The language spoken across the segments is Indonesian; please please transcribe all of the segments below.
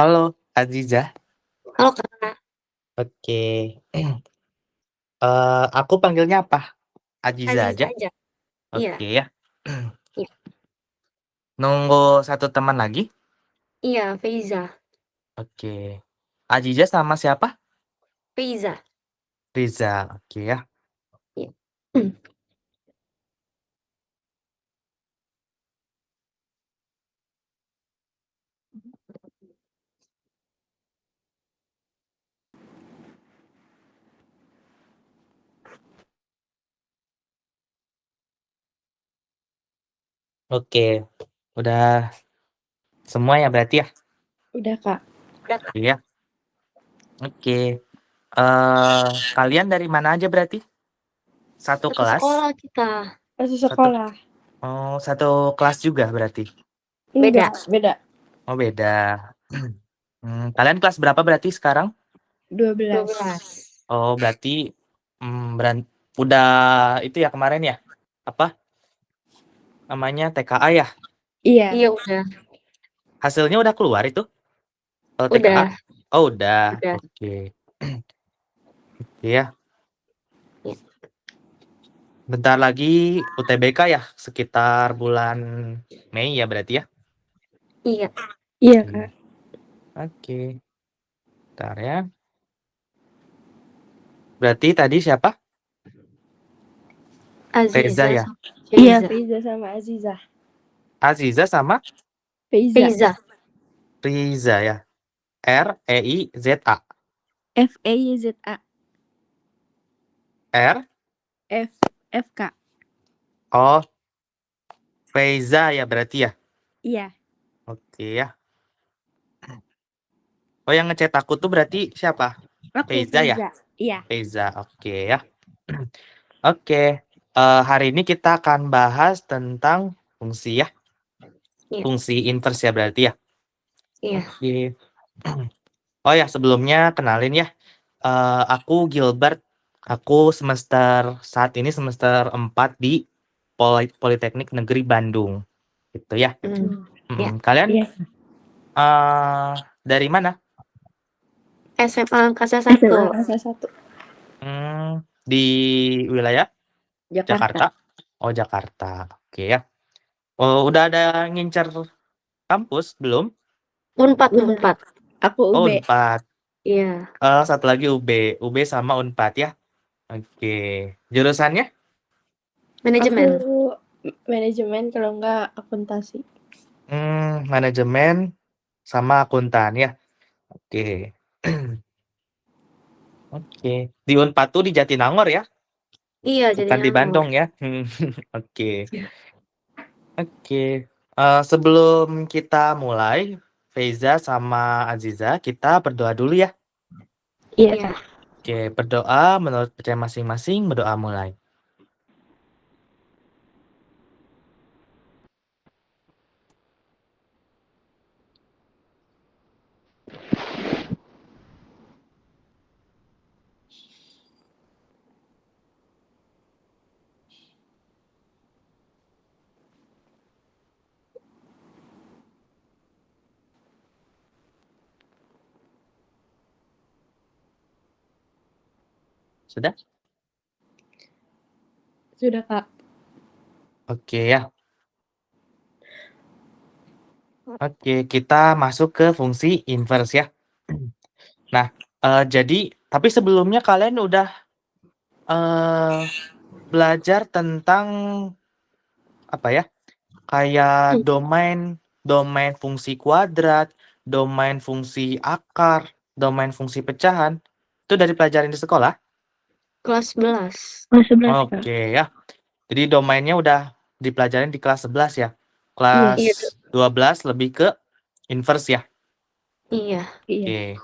Halo, Aziza. Halo, Kak. Oke. Aku panggilnya apa? Aziza Aziza aja? aja. Iya. Oke ya. Iya. Nunggu satu teman lagi? Iya, Feiza. Oke. Aziza sama siapa? Feiza. Riza. Oke ya. Iya. Hmm. Oke. Udah semua ya berarti ya? Udah, Kak. Udah, Kak. Iya. Oke. Kalian dari mana aja berarti? Satu Satu kelas? sekolah kita. Masih sekolah. Oh, satu kelas juga berarti? Beda. Beda. Oh, beda. Kalian kelas berapa berarti sekarang? 12. 12. Oh, berarti udah itu ya kemarin ya? Apa namanya TKA ya? Iya. Iya, udah. Hasilnya udah keluar itu? Kalau Udah. TKA? Oh, udah. Udah. Oke. Iya. Iya. Bentar lagi UTBK ya, sekitar bulan Mei ya berarti ya? Iya. Iya, Kak. Oke. Bentar ya. Berarti tadi siapa? Aziza Reza ya? sama Iya, Feiza. Feiza sama Aziza. Aziza sama Feiza. Riza ya? R-E-I-Z-A. F-E-Y-Z-A. R? F-K. Oh, Feiza ya berarti ya? Iya. Oke ya. Oh, yang ngechat aku tuh berarti siapa? Aku, Feiza ya? Iya. Feiza, oke ya. Oke, hari ini kita akan bahas tentang fungsi ya. Iya. Fungsi inverse ya berarti ya. Iya. Oke. Oh ya, sebelumnya kenalin ya. Aku Gilbert. Aku saat ini semester 4 di Politeknik Negeri Bandung. Gitu ya. Iya. Kalian Iya. dari mana? SMA Angkasa 1. SMA Angkasa 1. Di wilayah Jakarta. Oh, Jakarta. Oke ya. Oh, udah ada ngincer kampus belum? Unpad. Aku Oh, UB. Unpad. Iya. Satu lagi UB sama Unpad ya. Oke. Jurusannya? Manajemen. Aku manajemen, kalau enggak akuntansi. Manajemen sama akuntan ya. Oke. Oke. Di Unpad tuh di Jatinangor ya? Iya, Bukan di Jatinangor. Bandung ya. Oke. Oke. Sebelum kita mulai, Feiza sama Aziza, kita berdoa dulu ya. Iya. Oke, berdoa menurut percaya masing-masing, berdoa mulai. Sudah? Sudah, Kak. Oke ya. Oke, kita masuk ke fungsi inverse ya. Nah, jadi tapi sebelumnya kalian udah belajar tentang apa ya? Kayak domain fungsi kuadrat, domain fungsi akar, domain fungsi pecahan. Itu dari pelajaran di sekolah? Kelas 11. Oke ya. Jadi domainnya udah dipelajarin di kelas 11 ya. Kelas Iya. 12 lebih ke inverse ya. Iya. Oke.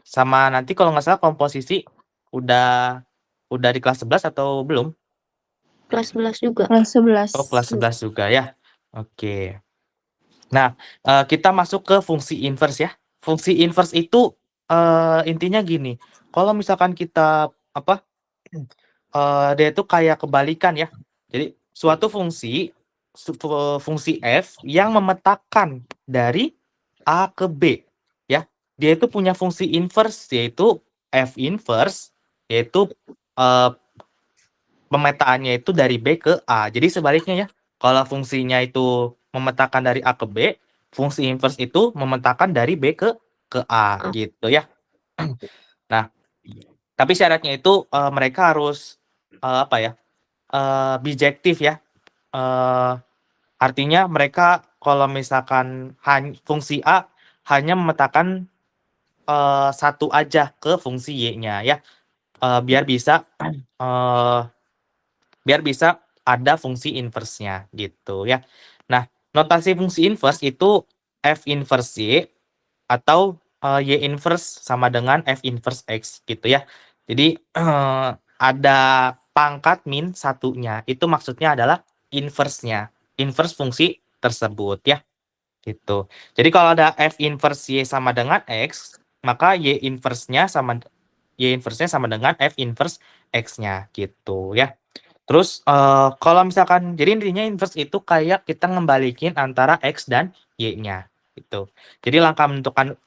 Sama nanti kalau nggak salah komposisi udah di kelas 11 atau belum? Kelas 11 juga. Kelas 11. Oh, kelas 11 juga ya. Oke. Nah, kita masuk ke fungsi inverse ya. Fungsi inverse itu intinya gini. Kalau misalkan kita dia itu kayak kebalikan ya. Jadi suatu fungsi f yang memetakan dari A ke B ya. dia itu punya fungsi inverse, yaitu F inverse, yaitu pemetaannya itu dari B ke A. Jadi sebaliknya ya, kalau fungsinya itu memetakan dari A ke B, fungsi inverse itu memetakan dari B ke A gitu ya. Nah, tapi syaratnya itu mereka harus apa ya? Bijektif ya. Artinya mereka kalau misalkan fungsi A hanya memetakan satu aja ke fungsi Y-nya ya. Biar bisa ada fungsi inverse-nya gitu ya. Nah, notasi fungsi inverse itu F inverse Y atau Y inverse sama dengan F inverse X gitu ya. Jadi ada pangkat min satunya. Itu maksudnya adalah inverse-nya. Inverse fungsi tersebut ya. Gitu. Jadi kalau ada F inverse Y sama dengan X, maka Y inverse-nya sama dengan F inverse X-nya gitu ya. Terus kalau misalkan jadi intinya inverse itu kayak kita ngembalikin antara X dan Y-nya gitu. Jadi langkah menentukan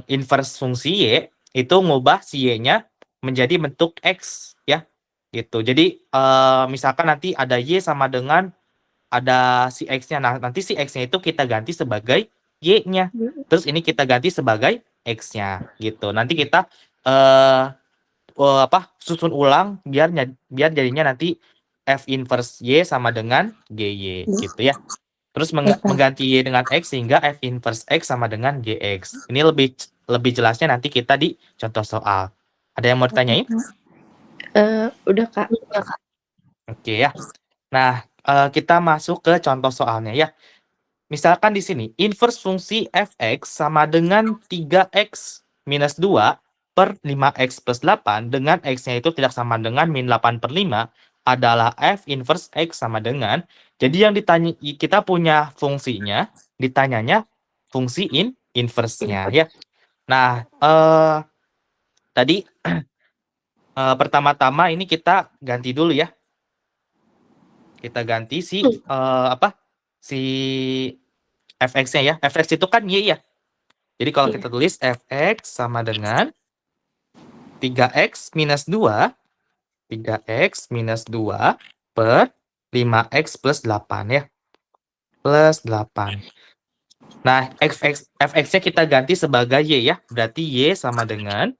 inverse fungsi Y itu ngubah si Y-nya menjadi bentuk X ya. Gitu. Jadi misalkan nanti ada Y sama dengan ada si X-nya. Nah, nanti si X-nya itu kita ganti sebagai Y-nya. Terus ini kita ganti sebagai X-nya gitu. Nanti kita susun ulang biar jadinya nanti F inverse Y sama dengan GY gitu ya. Terus mengganti Y dengan X sehingga F inverse X sama dengan GX. Ini lebih jelasnya nanti kita di contoh soal. Ada yang mau ditanyain? Udah Kak. Oke ya. Nah, kita masuk ke contoh soalnya ya. Misalkan di sini, inverse fungsi fx sama dengan 3x minus 2 per 5x plus 8 dengan x-nya itu tidak sama dengan min 8 per 5 adalah f inverse x sama dengan. Jadi yang ditanya, kita punya fungsinya, ditanyanya fungsi inverse-nya ya. Nah, tadi pertama-tama ini kita ganti dulu ya. Kita ganti si fx-nya ya. Fx itu kan y ya. Jadi kalau kita tulis fx sama dengan 3x minus 2 per 5x plus 8 ya. Plus 8. Nah, fx-nya kita ganti sebagai y ya. Berarti y sama dengan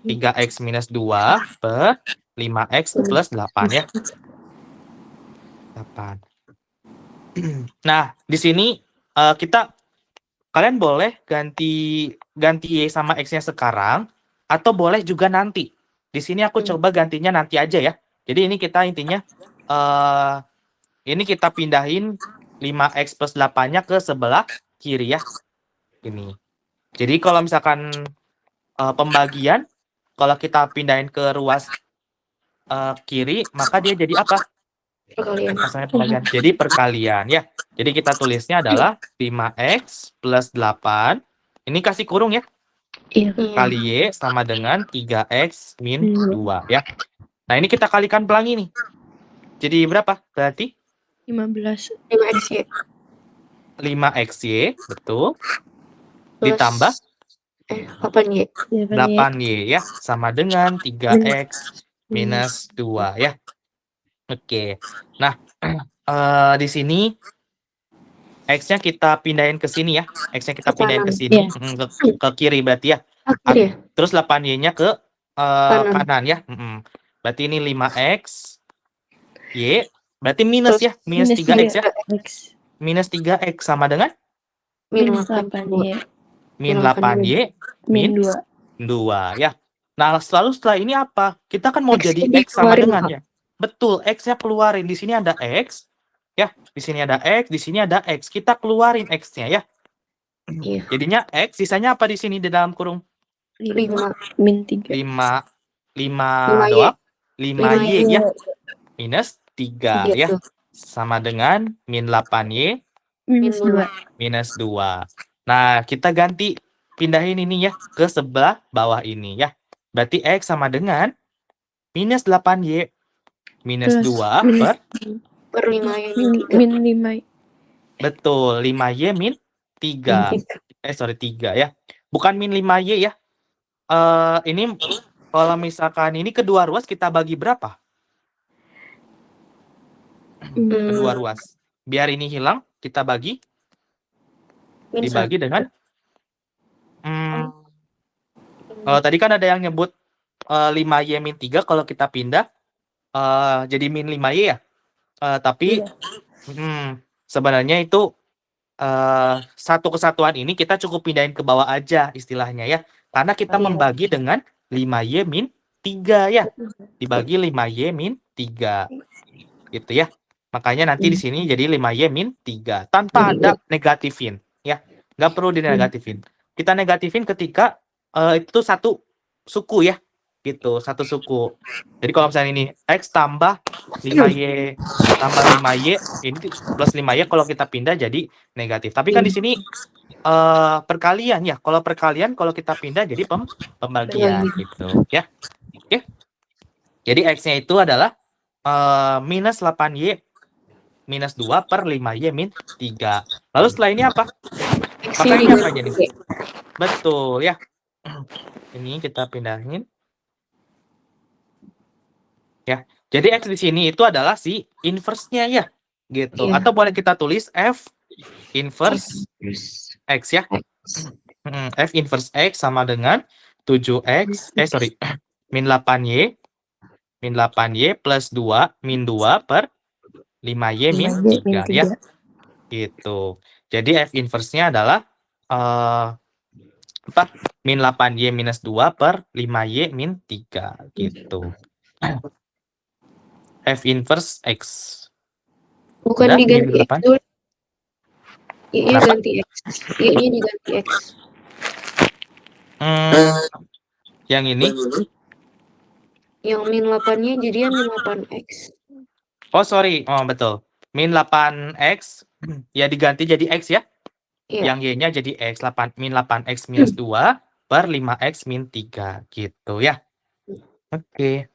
3x minus 2 per 5x plus 8 ya. 8. Nah, di sini kalian boleh ganti y sama x-nya sekarang atau boleh juga nanti. Di sini aku coba gantinya nanti aja ya. Jadi ini kita intinya ini kita pindahin 5x plus 8-nya ke sebelah kiri ya. Ini. Jadi kalau misalkan pembagian, kalau kita pindahin ke ruas kiri, maka dia jadi apa? Perkalian. Jadi perkalian ya. Jadi kita tulisnya adalah 5x plus 8. Ini kasih kurung ya. Iya. Kali Y sama dengan 3x min 2 ya. Nah ini kita kalikan pelangi nih. Jadi berapa? Berarti 15. 5xy. 5xy, betul. Ditambah 8y. 8y ya. Sama dengan 3x minus 2 ya. Oke. Nah, di sini X-nya kita pindahin ke sini ya. X-nya kita pindahin ke sini. Ke kiri berarti ya. Terus 8y-nya ke kanan ya. Berarti ini 5x. Y. Berarti minus ya. Minus 3x ya. Minus 3x sama dengan? Min 8y. Min 8y. Min 2 ya. Nah, setelah ini apa? Kita kan mau jadi X sama dengan ya. Betul, X-nya keluarin. Di sini ada X. Ya, di sini ada X, di sini ada X. Kita keluarin X-nya ya. Iya. Jadinya X, sisanya apa di sini di dalam kurung? 5 min 3. 5 doang. 5y ya. Minus 3 ya. Sama dengan min 8y. Minus 2. Nah, kita ganti. Pindahin ini ya. Ke sebelah bawah ini ya. Berarti X sama dengan minus 8y. Minus 2 per 5y min 5. Betul, 5y min 3. 3 ya. bukan min 5Y ya. Ini kalau misalkan ini kedua ruas kita bagi berapa? Kedua ruas. Biar ini hilang, kita bagi. Min Dibagi satu. dengan kalau tadi kan ada yang nyebut 5Y min 3 kalau kita pindah jadi min 5Y ya. Tapi sebenarnya itu satu kesatuan ini kita cukup pindahin ke bawah aja istilahnya ya. Karena kita membagi dengan 5Y min 3 ya. Dibagi 5Y min 3. Gitu ya. Makanya nanti di sini jadi 5Y min 3 tanpa ada negatifin ya. Nggak perlu dinegatifin. Kita negatifin ketika itu satu suku ya. Gitu, satu suku. Jadi kalau misalnya ini X tambah 5Y tambah 5Y ini plus 5Y kalau kita pindah jadi negatif. Tapi kan di sini perkalian ya. Kalau perkalian kalau kita pindah jadi pembagian gitu ya. Oke. Jadi X-nya itu adalah minus 8Y minus 2 per 5Y min 3. Lalu setelah ini apa? Maka ini apa jadi? Betul ya. Ini kita pindahin. Ya. Jadi X di sini itu adalah si inverse-nya ya. Gitu. Atau boleh kita tulis F inverse X ya. F inverse X sama dengan 7X, min 8Y plus 2, min 2 per 5Y min 3 ya. Gitu. Jadi F inverse-nya adalah min 8Y minus 2 per 5Y min 3 gitu. F inverse X. Bukan Udah, diganti X dulu. Y-nya Kenapa? ganti X. Y-nya diganti X. Yang ini? Yang min 8-nya jadinya min 8X. Oh, sorry. Oh, betul. Min 8X ya diganti jadi X ya. Iya. Yang Y-nya jadi X. Min 8X minus 2 per 5X min 3. Gitu ya. Oke.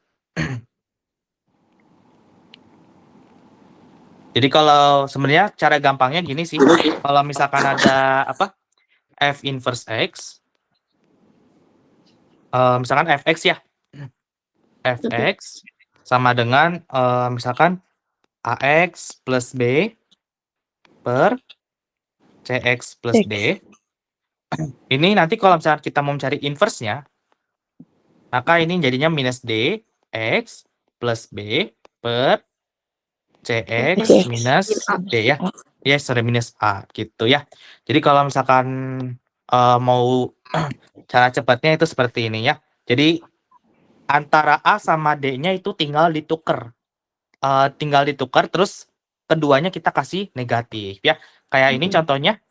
Jadi kalau sebenarnya cara gampangnya gini sih. Kalau misalkan ada apa? F inverse X. Misalkan Fx ya. Fx sama dengan misalkan AX plus B per CX plus D. Ini nanti kalau misalkan kita mau mencari inverse-nya, maka ini jadinya minus D X plus B per CX minus D ya. Yes, sorry, minus A gitu ya. Jadi kalau misalkan mau cara cepatnya itu seperti ini ya. Jadi antara A sama D-nya itu tinggal ditukar. Terus keduanya kita kasih negatif ya. Kayak ini contohnya.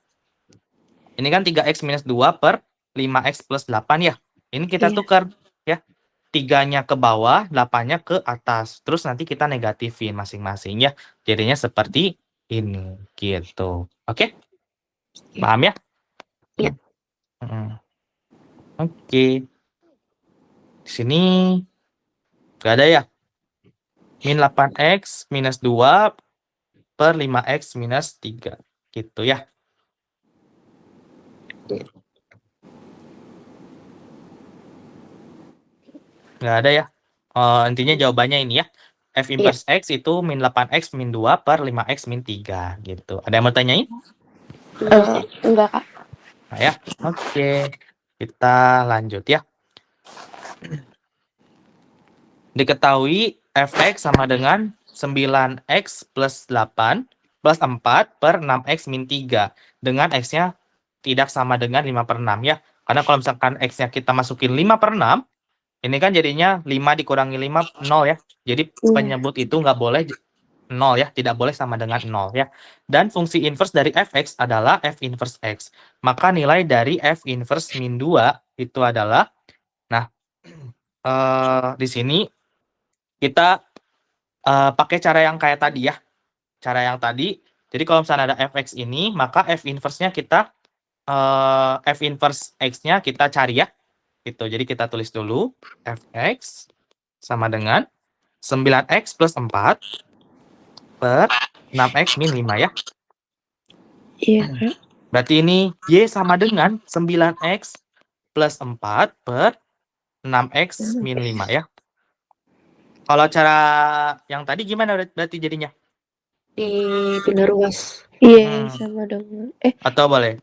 Ini kan 3X minus 2 per 5X plus 8 ya. Ini kita tukar ya. 3-nya ke bawah, 8-nya ke atas. Terus nanti kita negatifin masing-masing ya. Jadinya seperti ini gitu. Oke? Paham ya? Iya. Oke. Di sini nggak ada ya. Min 8X minus 2 per 5X minus 3. Gitu ya. Nggak ada ya. Intinya jawabannya ini ya. F inverse X itu min 8X min 2 per 5X min 3. Gitu. Ada yang mau tanyain? Enggak, Kak. Nah ya. Oke. Kita lanjut ya. Diketahui Fx sama dengan 9X plus 8 plus 4 per 6X min 3. Dengan X-nya tidak sama dengan 5 per 6 ya. Karena kalau misalkan X-nya kita masukin 5 per 6, ini kan jadinya 5 dikurangi 5, 0 ya. Jadi penyebut itu nggak boleh 0 ya. Tidak boleh sama dengan 0 ya. Dan fungsi inverse dari Fx adalah F inverse X. Maka nilai dari F inverse min 2 itu adalah, nah, di sini kita pakai cara yang kayak tadi ya. Cara yang tadi. Jadi kalau misalnya ada Fx ini, maka F inverse-nya kita F inverse X-nya kita cari ya. Gitu. Jadi kita tulis dulu Fx sama dengan 9X plus 4 per 6X min 5 ya. Iya. Berarti ini Y sama dengan 9X plus 4 per 6x min 5 ya. Kalau cara yang tadi gimana berarti jadinya? Dipindah ruas. Iya, sama dengan Atau boleh.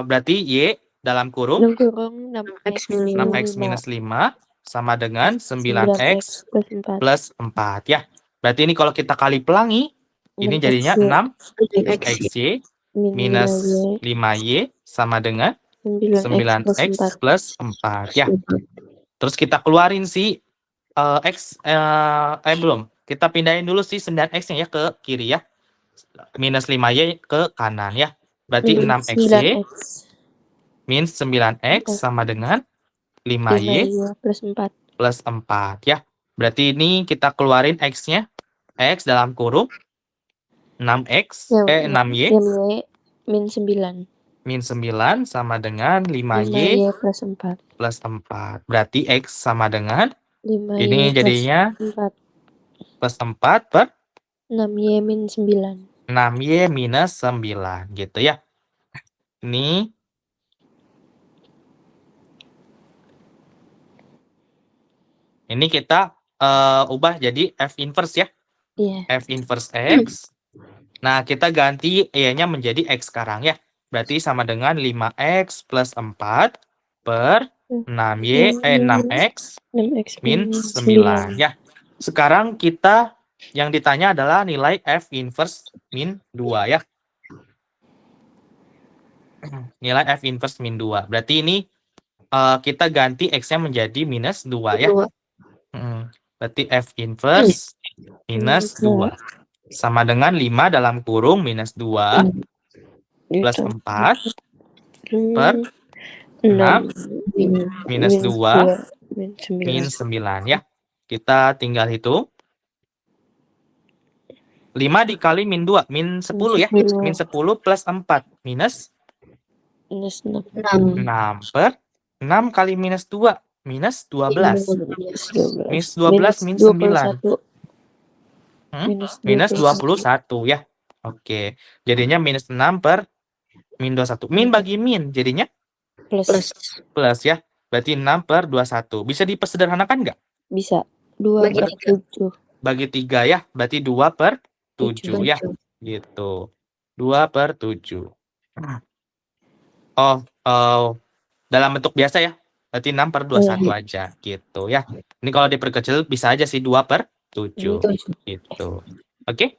Berarti Y dalam kurung 6 kurung 6x 6x minus 5 sama dengan 9x plus 4. plus 4 ya. Berarti ini kalau kita kali pelangi, ini jadinya 6xy minus 5y sama dengan 9x plus 4 ya. Terus kita keluarin si belum. Kita pindahin dulu si 9x-nya ya ke kiri ya. Minus 5y ke kanan ya. Berarti 6xy min 9x sama dengan 5y plus 4 ya. Berarti ini kita keluarin x-nya. X dalam kurung 6y min 9. Min 9 sama dengan 5y plus 4. Berarti x sama dengan 5y ini jadinya plus 4 per 6y min 9. 6y minus 9 gitu ya. Ini kita ubah jadi F inverse ya. Iya. F inverse X. Nah, kita ganti Y-nya menjadi X sekarang ya. Berarti sama dengan 5X plus 4 per 6X min 9 ya. Sekarang kita yang ditanya adalah nilai F inverse min 2 ya. Nilai F inverse min 2. Berarti ini kita ganti X-nya menjadi minus 2 ya. Berarti F inverse minus 2. Sama dengan 5 dalam kurung minus 2 plus 4 per 6 minus 2 min 9 ya. Kita tinggal hitung. 5 dikali min 2, min 10 ya. Min 10 plus 4 minus 6 per 6 kali minus 2 minus 12. Minus 12 min 9. Minus 21 ya. Oke. Jadinya minus 6 per min 21. Min bagi min jadinya plus ya. Berarti 6 per 21. Bisa dipersederhanakan nggak? Bisa. 2 per 7. Bagi 3 ya. Berarti 2 per 7 ya. Gitu. 2 per 7. Dalam bentuk biasa ya. Berarti 6 per 21 aja. Gitu ya. Ini kalau diperkecil bisa aja sih 2 per 7. Gitu. Oke?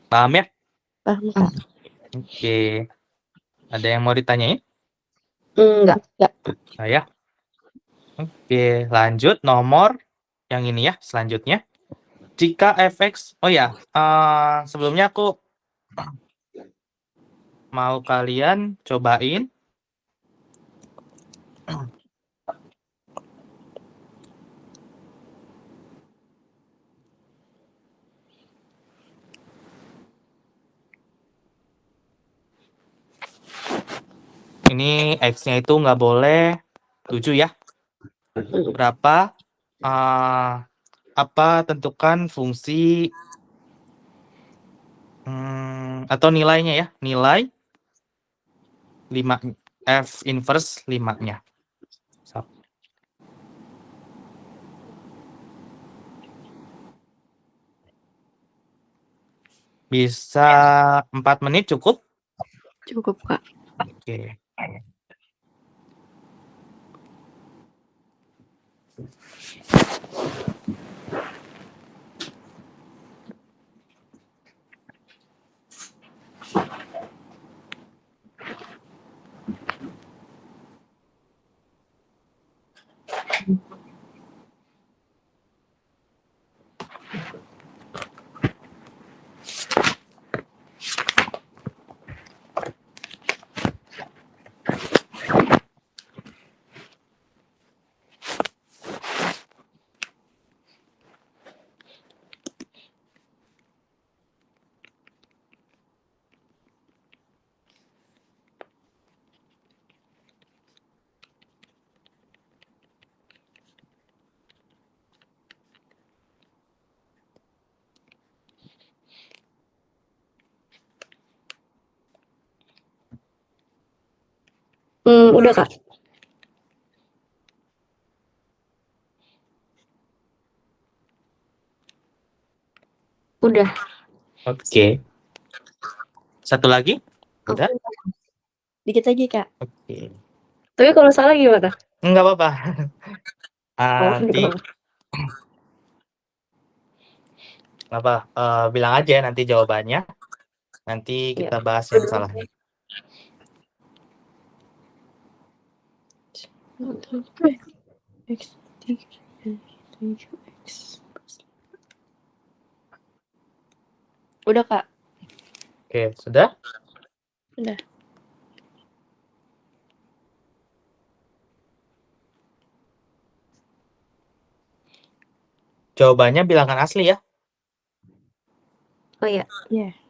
Paham ya? Paham, Kak. Oke. Ada yang mau ditanyain? Enggak. Saya. Oke, lanjut nomor yang ini ya, selanjutnya. Jika fx, sebelumnya aku mau kalian cobain ini x-nya itu nggak boleh 7 ya. Berapa? Apa tentukan fungsi atau nilainya ya, nilai 5 F inverse 5-nya. Bisa 4 menit cukup? Cukup, Kak. Oke. Udah, Kak. Udah. Oke. Satu lagi? Udah? Aku Dikit lagi, Kak. Oke. tapi kalau salah gimana? Nggak apa-apa. Oh, nggak Nanti apa-apa. apa, bilang aja nanti jawabannya. Nanti Iya. kita bahas yang salahnya. X 7X. Udah, Kak. Oke, sudah? Udah. Jawabannya bilangan asli ya. Oh iya. Iya. Yeah.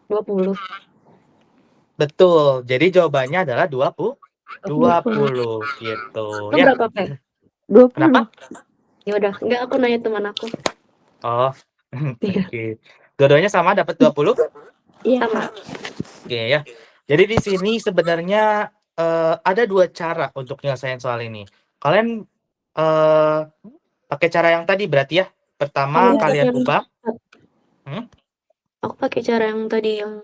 20. Betul. Jadi jawabannya adalah 20 gitu Itu ya. berapa, Pak? 20. Kenapa? Ya udah, enggak aku nanya teman aku. Oh. Iya. Oke. Dua-duanya sama dapat 20? Iya, Sama. Kak. Oke ya. Jadi di sini sebenarnya ada 2 cara untuk nyelesain soal ini. Kalian pakai cara yang tadi berarti ya. Pertama Iya. kalian ubah. Aku pakai cara yang tadi yang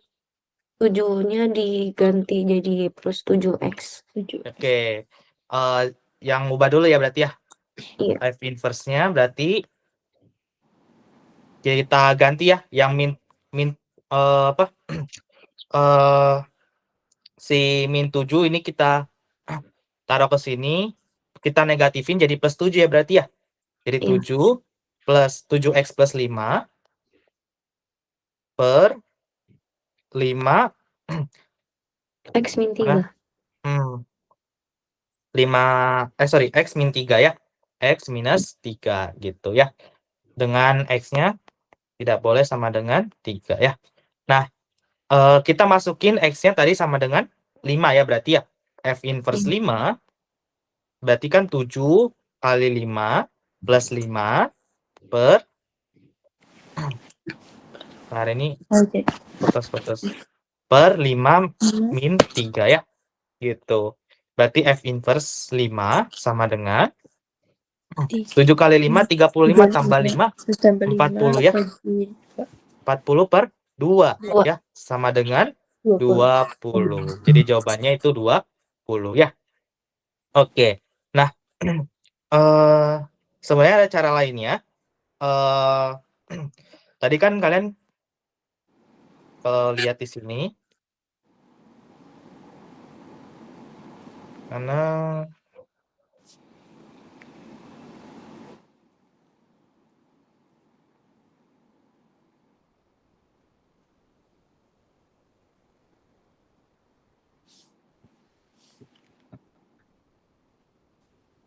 7-nya diganti jadi plus 7x. 7. Oke. Yang ubah dulu ya berarti ya. Iya. F inverse-nya berarti kita ganti ya yang apa? Si min 7 ini kita taruh ke sini, kita negatifin jadi plus 7 ya berarti ya. Jadi Iya. 7 plus 7x plus 5 per 5 X min 3. 5 x min 3 ya. X minus 3 gitu ya. Dengan x-nya tidak boleh sama dengan 3 ya. Nah, kita masukin x-nya tadi sama dengan 5 ya berarti ya. F inverse 5 berarti kan 7 kali 5 plus 5 per hari ini Oke. putus per 5 min 3 ya. Gitu. Berarti F inverse 5 sama dengan 7 kali 5 35 tambah 5 40 ya. 40 per 2 ya, sama dengan 20. Jadi jawabannya itu 20 ya. Oke. Nah, sebenarnya ada cara lainnya. Tadi kan kalian lihat di sini. Karena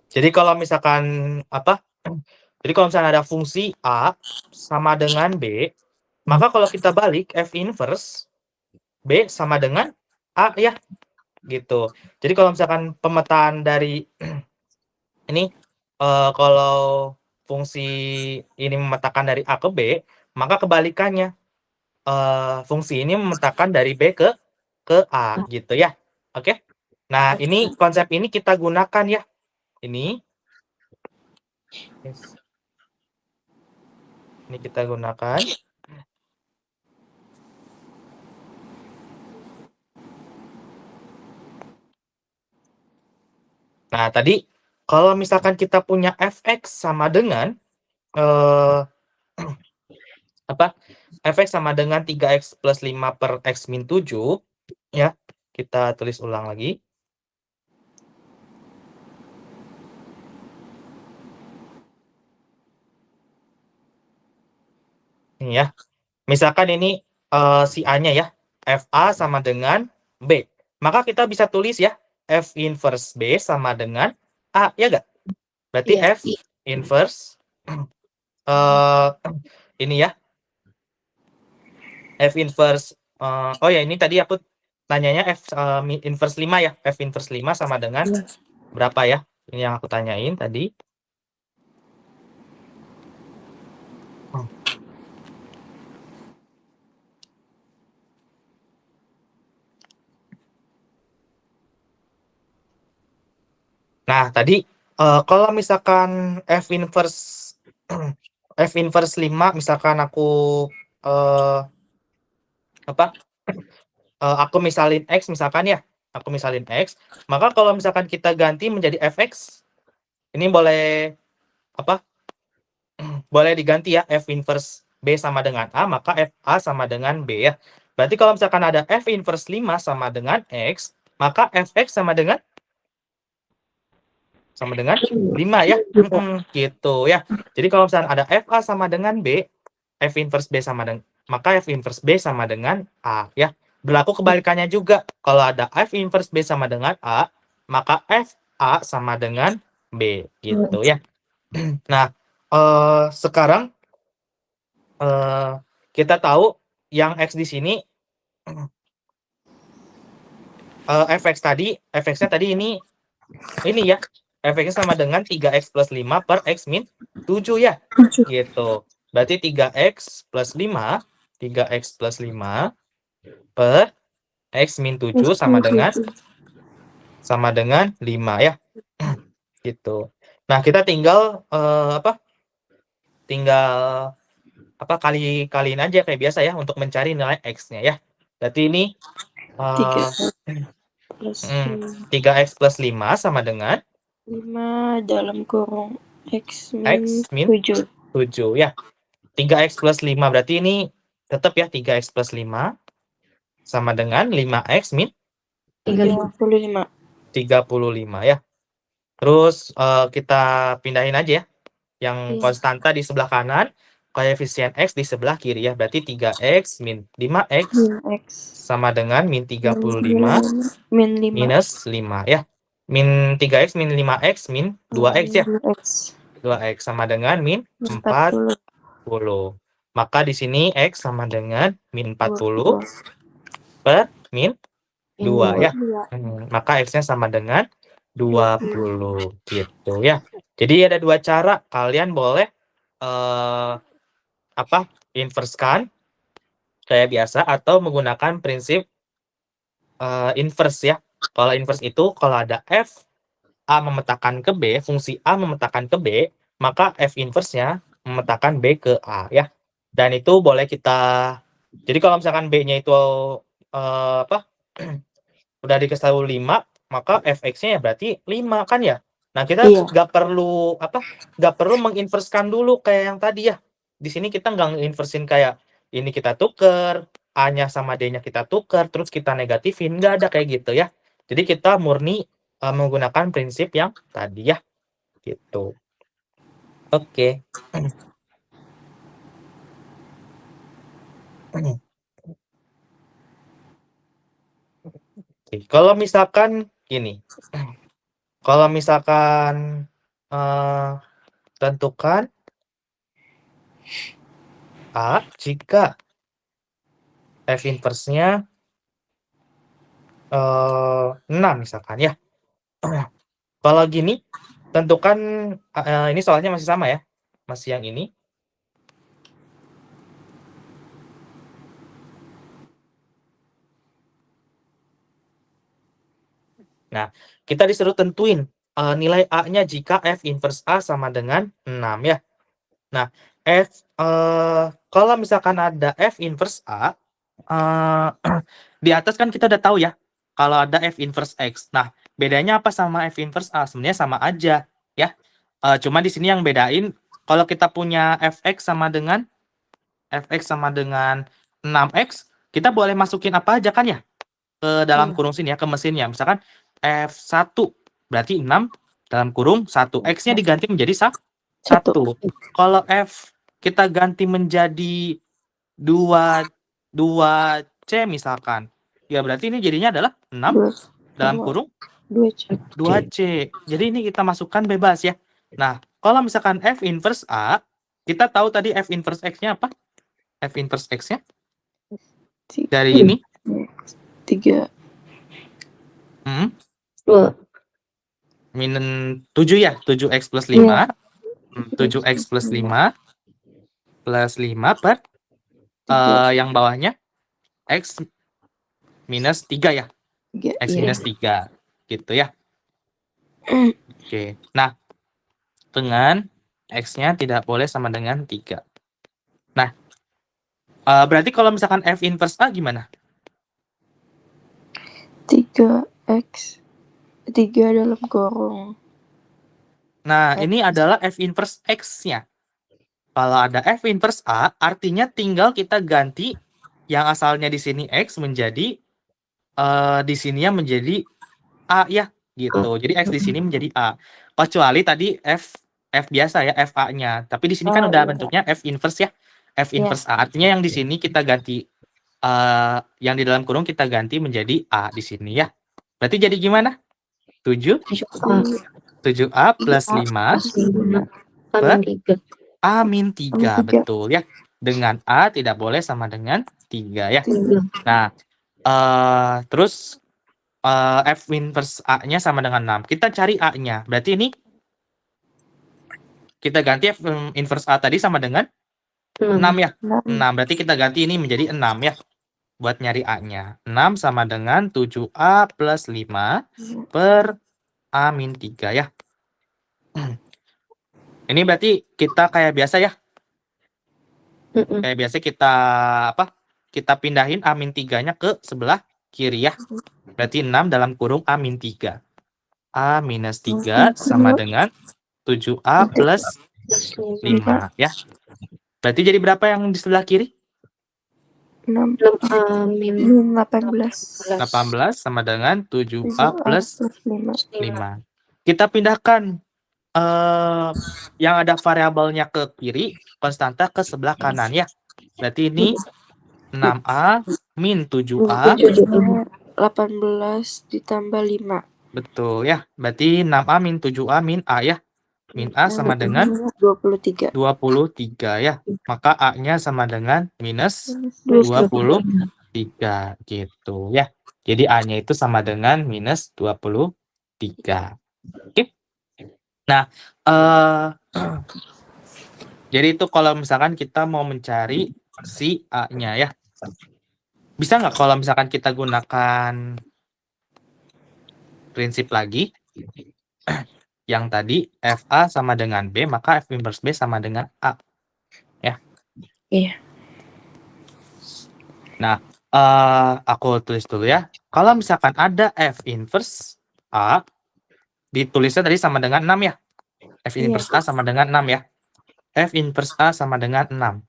jadi kalau misalkan apa? Jadi kalau misalnya ada fungsi A sama dengan B, maka kalau kita balik F inverse B sama dengan A ya. Gitu. Jadi kalau misalkan pemetaan dari ini kalau fungsi ini memetakan dari A ke B, maka kebalikannya fungsi ini memetakan dari B ke A gitu ya. Oke. Nah, ini konsep ini kita gunakan ya. Ini ini kita gunakan. Nah, tadi kalau misalkan kita punya fx sama dengan apa? Fx sama dengan 3x plus 5 per x min 7 ya. Kita tulis ulang lagi. Ini ya. Misalkan ini si A-nya ya. FA sama dengan B. Maka kita bisa tulis ya F inverse B sama dengan A, ya enggak? Berarti Iya. F inverse ini ya. F inverse oh ya ini tadi aku tanyanya F inverse 5 ya. F inverse 5 sama dengan berapa ya? Ini yang aku tanyain tadi. Nah, tadi kalau misalkan F inverse F inverse 5 misalkan aku aku misalin X misalkan ya, aku misalin X, maka kalau misalkan kita ganti menjadi fx, ini boleh boleh diganti ya, F inverse B sama dengan A, maka FA sama dengan B ya. Berarti kalau misalkan ada F inverse 5 sama dengan X, maka Fx sama dengan 5 ya. Gitu ya. Jadi kalau misalkan ada FA sama dengan B, F inverse B sama dengan, maka F inverse B sama dengan A ya. Berlaku kebalikannya juga. Kalau ada F inverse B sama dengan A, maka FA sama dengan B gitu ya. Nah, sekarang kita tahu yang X di sini fx tadi, fx-nya tadi ini ya. Fx-nya sama dengan 3x plus 5 per x min 7 ya. Gitu. Berarti 3x plus 5 per x min 7 sama dengan 5 ya. Gitu. Nah, kita tinggal kaliin aja kayak biasa ya untuk mencari nilai x-nya ya. Berarti ini 3x plus 5 sama dengan 5 dalam kurung X X min 7. 7 ya. 3x plus 5 berarti ini tetap ya 3x plus 5 sama dengan 5x min 35. 35 ya. Terus kita pindahin aja ya. Yang konstanta di sebelah kanan, koefisien X di sebelah kiri ya. Berarti 3x min 5x sama dengan min 35 min 5 minus 5 ya. Min 3x min 5x min 2x ya. 2x sama dengan min 40. Maka di sini X sama dengan min 40 per min 2 ya. Maka X-nya sama dengan 20 gitu ya. Jadi ada dua cara, kalian boleh inverse-kan kayak biasa atau menggunakan prinsip inverse ya. Kalau inverse itu kalau ada F A memetakan ke B, fungsi A memetakan ke B, maka F inverse-nya memetakan B ke A ya. Dan itu boleh kita, jadi kalau misalkan B-nya itu udah dikasih 5, maka fx-nya ya berarti 5 kan ya. Nah, kita nggak perlu menginverskan dulu kayak yang tadi ya. Di sini kita nggak nginversin kayak ini kita tuker, A-nya sama D-nya kita tuker, terus kita negatifin, nggak ada kayak gitu ya. Jadi kita murni menggunakan prinsip yang tadi ya, gitu. Oke. Kalau misalkan gini, kalau misalkan tentukan A jika F inverse-nya 6 misalkan ya. Kalau gini, tentukan ini soalnya masih sama ya. Masih yang ini. Nah, kita disuruh tentuin nilai A-nya jika F inverse A sama dengan 6 ya. Nah, kalau misalkan ada F inverse A, di atas kan kita udah tahu ya, kalau ada F inverse X. Nah, bedanya apa sama F inverse A? Sebenarnya sama aja ya. Cuma di sini yang bedain, kalau kita punya Fx sama dengan 6x, kita boleh masukin apa aja kan ya? Ke dalam kurung sini ya, ke mesinnya. Misalkan F1 berarti 6 dalam kurung 1. X-nya diganti menjadi 1. Kalau F kita ganti menjadi 2C misalkan. Ya berarti ini jadinya adalah 6 dalam kurung 2C. Jadi ini kita masukkan bebas ya. Nah, kalau misalkan F inverse A, kita tahu tadi F inverse X-nya apa? F inverse X-nya dari ini 3 min 7 ya, 7x plus 5 7x plus 5 plus 5 per yang bawahnya x minus 3 ya, x minus 3 gitu ya. Oke. Nah, dengan X-nya tidak boleh sama dengan 3. Nah, berarti kalau misalkan F inverse A gimana? 3x 3 dalam kurung Nah, X. ini adalah F inverse X-nya. Kalau ada F inverse A, artinya tinggal kita ganti yang asalnya di sini X menjadi di sininya menjadi A ya, gitu. Jadi X di sini menjadi A. Kecuali tadi F biasa ya, F A-nya. Tapi di sini kan udah Iya. bentuknya F inverse ya. F Iya. inverse A. Artinya yang di sini kita ganti yang di dalam kurung kita ganti menjadi A di sini ya. Berarti jadi gimana? 7 7A 7A plus 5 plus 5 per Amin 3. A-3. Tiga. Betul ya. Dengan A tidak boleh sama dengan 3 ya. 3. Nah, terus F inverse A-nya sama dengan 6. Kita cari A-nya. Berarti ini kita ganti F inverse A tadi sama dengan 6 ya. 6. Berarti kita ganti ini menjadi 6 ya. Buat nyari A-nya. 6 sama dengan 7A plus 5 per A-3 ya. Ini berarti kita kayak biasa ya. Kayak biasa kita kita pindahin A-3-nya ke sebelah kiri ya. Berarti 6 dalam kurung A-3. A-3 sama dengan 7A plus 5 ya. Berarti jadi berapa yang di sebelah kiri? 6 Amin 18 18 sama dengan 7A plus 5. 5. Kita pindahkan yang ada variabelnya ke kiri, konstanta ke sebelah kanan ya. Berarti ini 6A min 7A. 18 ditambah 5. Betul ya. Berarti 6A min 7A min A ya. Min A sama dengan 23 ya. Maka A-nya sama dengan minus 23 gitu ya. Jadi A-nya itu sama dengan minus 23. Oke. Nah, jadi itu kalau misalkan kita mau mencari si A-nya ya. Bisa nggak kalau misalkan kita gunakan prinsip lagi? Yang tadi FA sama dengan B, maka F inverse B sama dengan A. Ya. Iya. Nah, aku tulis dulu ya. Kalau misalkan ada F inverse A, ditulisnya tadi sama dengan 6 ya. F inverse A sama dengan 6 ya. F inverse A sama dengan 6.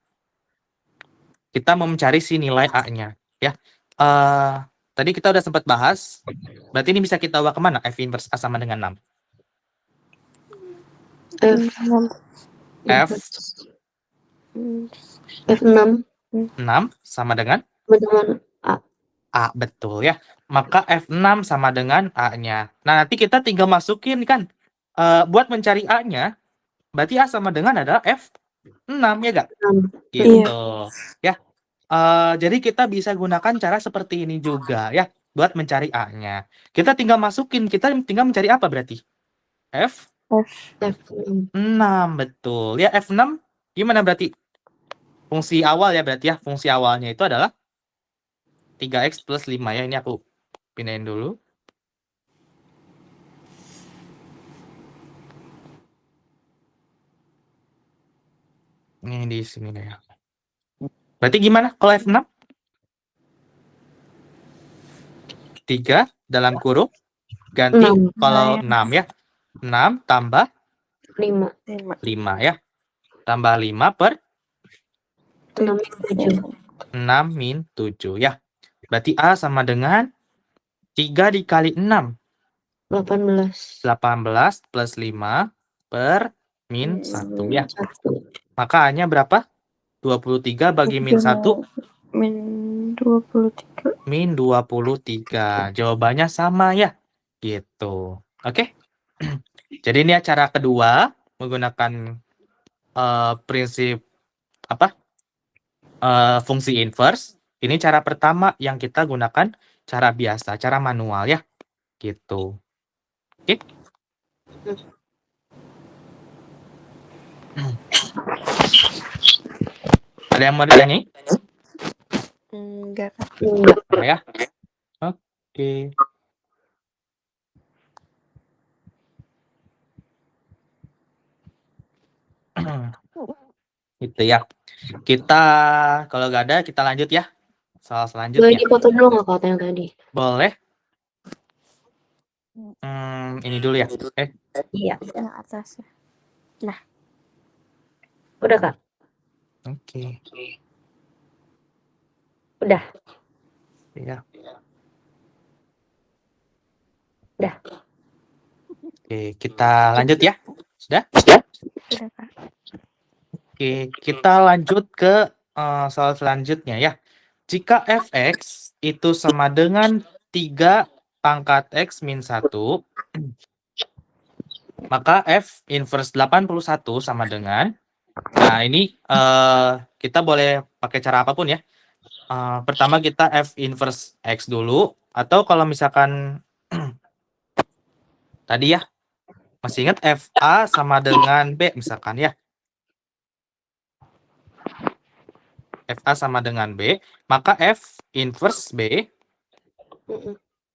Kita mau mencari si nilai A-nya. Ya. Tadi kita udah sempat bahas. Berarti ini bisa kita bawa kemana? F inverse A sama dengan 6. F6 sama dengan A. A, betul ya. Maka F6 sama dengan A-nya. Nah, nanti kita tinggal masukin kan. Buat mencari A-nya, berarti A sama dengan adalah F6 ya gak? Gitu. Ya. Jadi kita bisa gunakan cara seperti ini juga ya. Buat mencari A-nya. Kita tinggal masukin. Kita tinggal mencari apa berarti? F6, betul. Ya, F6 gimana berarti? Fungsi awal ya berarti ya. Fungsi awalnya itu adalah 3x plus 5 ya. Ini aku pindahin dulu. Ini di sini deh ya. Berarti gimana kalau F6? 3 dalam kurung ganti 6. kalau 6 ya. 6 tambah 5 ya. Tambah 5 per 6 min 7 ya. Berarti A sama dengan 3 dikali 6. 18 plus 5 per min 1 ya. Maka A-nya berapa? 23 bagi min 1? Min 23. Min 23. Jawabannya sama ya. Gitu. Oke. Jadi ini cara kedua menggunakan prinsip fungsi inverse. Ini cara pertama yang kita gunakan cara biasa, cara manual ya. Gitu. Oke. Ada yang mau ditanya? Enggak. Ya. Oke. Gitu ya. Kita kalau nggak ada kita lanjut ya. Soal Boleh selanjutnya. dipotong dulu nggak kata yang tadi? Boleh? Ini dulu ya. Iya. Yang atas ya. Udah Kak? Oke. Udah. Ya. Udah. Oke, kita lanjut ya. Sudah? Udah Kak. Oke, kita lanjut ke soal selanjutnya ya. Jika fx itu sama dengan 3 pangkat x min 1, maka f inverse 81 sama dengan, nah ini kita boleh pakai cara apapun ya. Pertama kita f inverse x dulu, atau kalau misalkan tadi ya, masih ingat fa sama dengan b misalkan ya. fa sama dengan b, maka f inverse b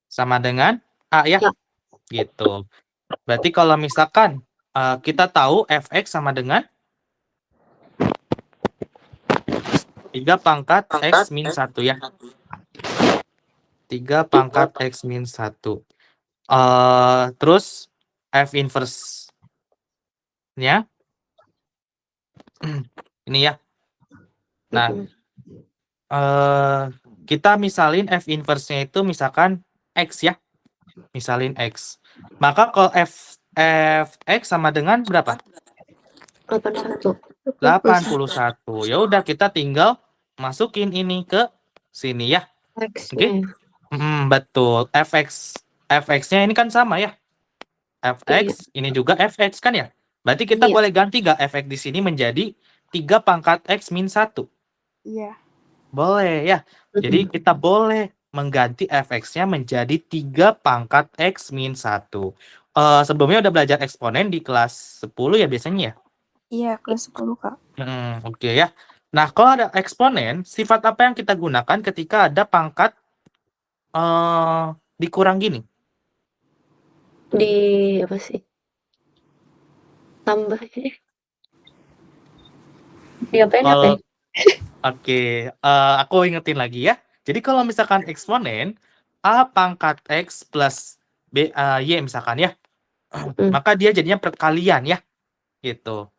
sama dengan a ya. Gitu. Berarti kalau misalkan kita tahu fx sama dengan 3 pangkat x min 1 ya. 3 pangkat x min 1. Terus f inverse-nya ini ya. Nah, kita misalin f inverse-nya itu misalkan x ya. Misalin x. Maka kalau fx sama dengan berapa? 81. 81. Ya udah kita tinggal masukin ini ke sini ya. Oke. Betul. fx-nya ini kan sama ya. fx ini juga fx kan ya. Berarti kita boleh ganti gak fx di sini menjadi 3 pangkat x min 1? Iya. Boleh ya. Jadi kita boleh mengganti fx-nya menjadi 3 pangkat x min 1. Sebelumnya udah belajar eksponen di kelas 10 ya biasanya ya? Iya, kelas 10 Kak. Oke ya. Nah, kalau ada eksponen, sifat apa yang kita gunakan ketika ada pangkat dikurang gini? Di apa sih? Tambah ya. Diapain apa? Oke, aku ingetin lagi ya. Jadi kalau misalkan eksponen a pangkat x plus b y misalkan ya, maka dia jadinya perkalian ya, gitu.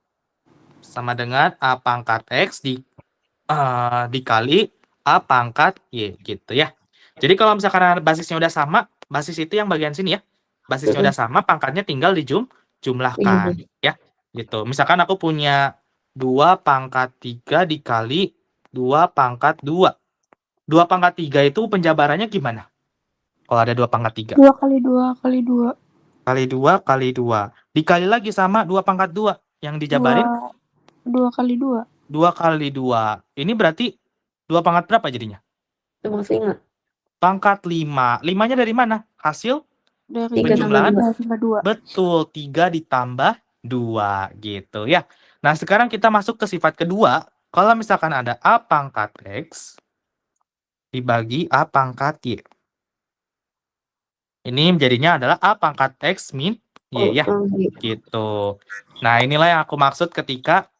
Sama dengan a pangkat x dikali a pangkat y gitu ya. Jadi kalau misalkan basisnya udah sama, basis itu yang bagian sini ya, basisnya udah sama, pangkatnya tinggal dijumlahkan ya, gitu. Misalkan aku punya 2 pangkat 3 dikali 2 pangkat 2. 2 pangkat 3 itu penjabarannya gimana? Kalau ada 2 pangkat 3. 2 kali 2 kali 2. Kali 2 kali 2. Dikali lagi sama 2 pangkat 2. Yang dijabarin? 2 kali 2. 2 kali 2. Ini berarti 2 pangkat berapa jadinya? Pangkat 5. 5-nya dari mana? Hasil? Dari penjumlahan? 2. Betul, 3 ditambah 2 gitu ya. Nah, sekarang kita masuk ke sifat kedua. Kalau misalkan ada a pangkat x dibagi a pangkat y. Ini jadinya adalah a pangkat x min y ya. Gitu. Nah, inilah yang aku maksud ketika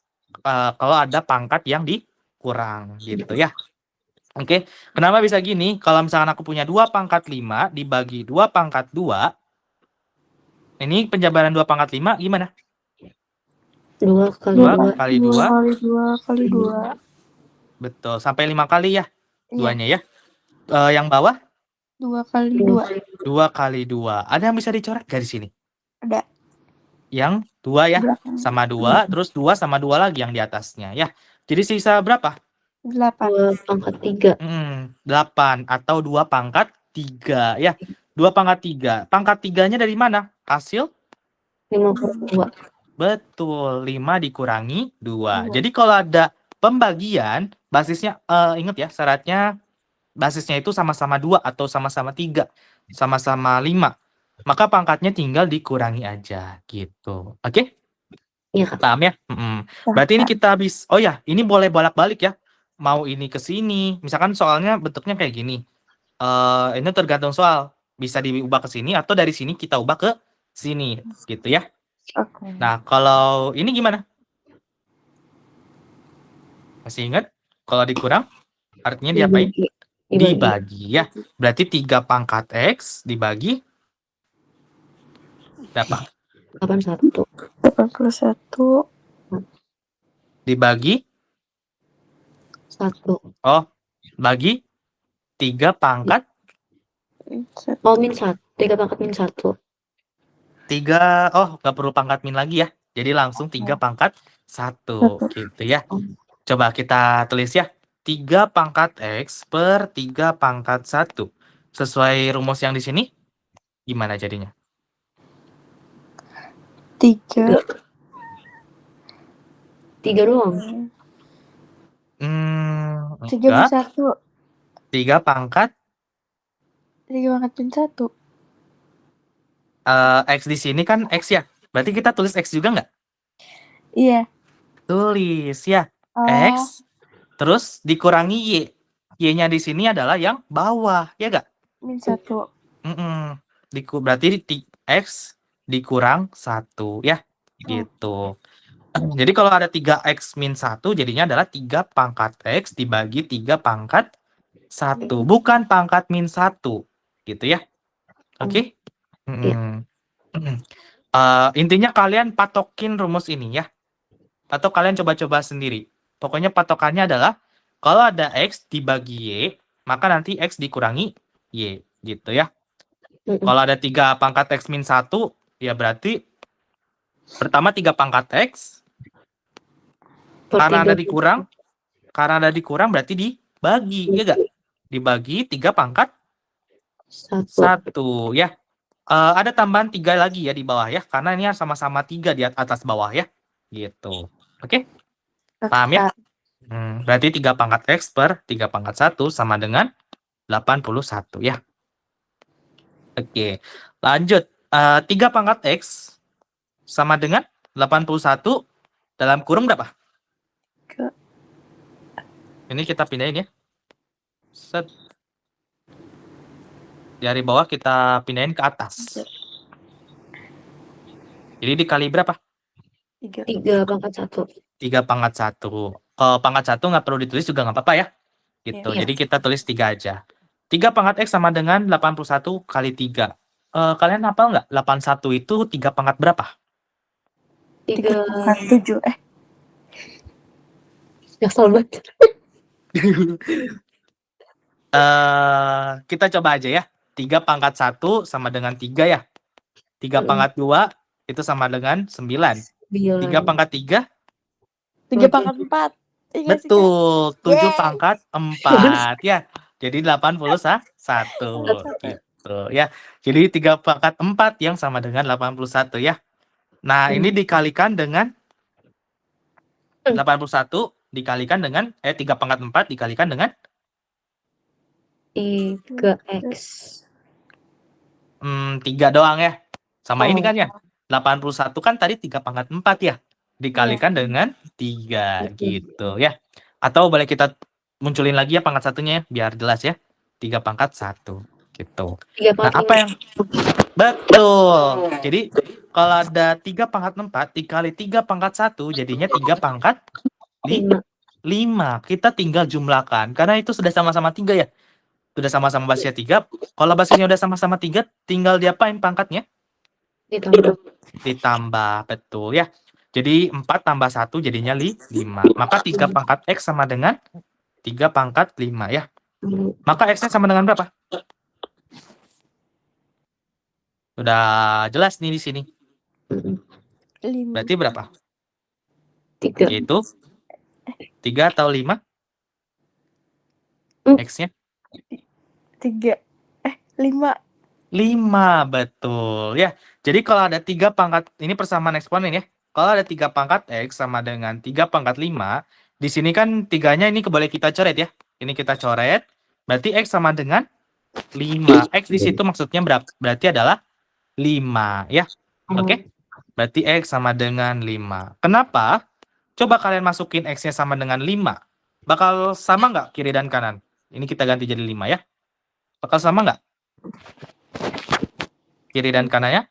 kalau ada pangkat yang dikurang gitu ya. Oke, kenapa bisa gini? Kalau misalkan aku punya 2 pangkat 5 dibagi 2 pangkat 2, ini penjabaran 2 pangkat 5 gimana? 2 kali 2 kali 2 kali 2 kali 2. Betul, sampai 5 kali ya. Duanya ya. Yang bawah? 2 kali 2. 2 kali 2. Ada yang bisa dicoret gak di sini? Ada. Yang 2 ya. Sama 2, terus 2 sama 2 lagi yang di atasnya ya. Jadi sisa berapa? 8 pangkat 3. 8 atau 2 pangkat 3 ya. 2 pangkat 3. Pangkat 3-nya dari mana? Hasil? 52. Betul, 5 dikurangi 2. Jadi kalau ada pembagian, basisnya, ingat ya, syaratnya basisnya itu sama-sama 2 atau sama-sama 3, sama-sama 5. Maka pangkatnya tinggal dikurangi aja, gitu. Oke? Iya. Paham ya? Berarti ini kita habis, oh ya, ini boleh bolak-balik ya. Mau ini ke sini, misalkan soalnya bentuknya kayak gini. Ini tergantung soal. Bisa diubah ke sini atau dari sini kita ubah ke sini, gitu ya. Oke. Nah, kalau ini gimana? Masih ingat? Kalau dikurang, artinya diapain? Dibagi. Dibagi ya. Berarti 3 pangkat X dibagi berapa? 81. 81. Dibagi, 1. oh, bagi 3 pangkat, Oh, min 1. 3 pangkat min 1. 3, oh, nggak perlu pangkat min lagi ya. Jadi langsung 3 pangkat 1, gitu ya. Coba kita tulis ya. 3 pangkat X per 3 pangkat 1. Sesuai rumus yang di sini, gimana jadinya? 3. 3 doang. 3 min Enggak. 1. 3 pangkat 3 pangkat min 1. X di sini kan X ya. Berarti kita tulis X juga nggak? Iya. Tulis ya. Oh. X terus dikurangi Y. Y-nya di sini adalah yang bawah, ya nggak? Min 1. Berarti X dikurang 1 ya. Gitu. Jadi kalau ada 3X min 1 jadinya adalah 3 pangkat X dibagi 3 pangkat 1. Bukan pangkat min 1. Gitu ya. Oke? Intinya kalian patokin rumus ini ya. Atau kalian coba-coba sendiri. Pokoknya patokannya adalah kalau ada X dibagi Y, maka nanti X dikurangi Y. Gitu ya. Kalau ada 3 pangkat X min 1, ya berarti pertama 3 pangkat X. Karena ada dikurang berarti dibagi, ya nggak? Dibagi 3 pangkat 1 ya. Ada tambahan 3 lagi ya di bawah ya, karena ini sama-sama 3 di atas bawah ya. Gitu. Oke? Paham ya? Berarti 3 pangkat X per 3 pangkat 1 sama dengan 81 ya. Oke. Lanjut. 3 pangkat X sama dengan 81 dalam kurung berapa? Ini kita pindahin ya. Set. Dari bawah kita pindahin ke atas. Jadi dikali berapa? 3 pangkat 1. 3 pangkat 1. Pangkat 1 nggak perlu ditulis juga nggak apa-apa ya. Gitu. Iya. Jadi kita tulis 3 aja. 3 pangkat X sama dengan 81 kali 3. Kalian hafal nggak? 81 itu 3 pangkat berapa? 3 pangkat 7. Nyesel banget. Kita coba aja ya. 3 pangkat 1 sama dengan 3 ya. 3 pangkat 2 itu sama dengan 9. 3 pangkat 3? 3 pangkat 4. Betul. 7 pangkat 4 ya. Jadi 81 gitu ya. Jadi 3 pangkat 4 yang sama dengan 81 ya. Nah, ini dikalikan dengan 81 dikalikan dengan 3 pangkat 4 dikalikan dengan 3X. 3 doang ya. Sama ini kan ya. 81 kan tadi 3 pangkat 4 ya. Dikalikan dengan 3 gitu ya. Atau boleh kita munculin lagi ya pangkat satunya ya, biar jelas ya. 3 pangkat 1 gitu. Nah, apa yang betul. Jadi kalau ada 3 pangkat 4 dikali 3 pangkat 1 jadinya 3 pangkat 5. Kita tinggal jumlahkan karena itu sudah sama-sama 3 ya. Sudah sama-sama basisnya 3. Kalau basisnya udah sama-sama 3, tinggal diapain pangkatnya? Ditambah, betul ya. Jadi 4 tambah 1 jadinya 5. Maka 3 pangkat X sama dengan 3 pangkat 5 ya. Maka X-nya sama dengan berapa? Udah jelas nih di sini. 5. Berarti berapa? 3. Yaitu 3 atau 5? X-nya? 3. 5. 5, betul ya. Jadi kalau ada 3 pangkat, ini persamaan eksponen ya. Kalau ada 3 pangkat X sama dengan 3 pangkat 5, di sini kan 3-nya ini boleh kita coret ya. Ini kita coret, berarti X sama dengan 5. X di situ maksudnya berarti adalah 5 ya. Oke? Berarti X sama dengan 5. Kenapa? Coba kalian masukin X-nya sama dengan 5. Bakal sama nggak kiri dan kanan? Ini kita ganti jadi 5 ya. Bakal sama nggak? Kiri dan kanannya?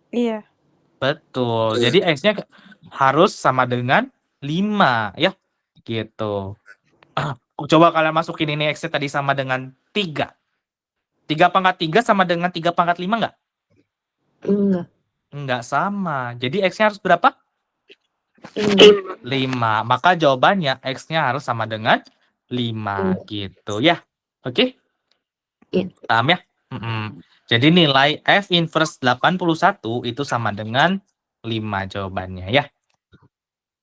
Iya. Betul. Jadi X-nya harus sama dengan 5 ya. gitu. Coba kalian masukin ini X-nya tadi sama dengan 3. 3 pangkat 3 sama dengan 3 pangkat 5 nggak? Enggak. Enggak sama. Jadi X-nya harus berapa? 5. 5. Maka jawabannya X-nya harus sama dengan 5 gitu ya. Oke? Iya. Paham ya? Jadi nilai F inverse 81 itu sama dengan 5 jawabannya ya.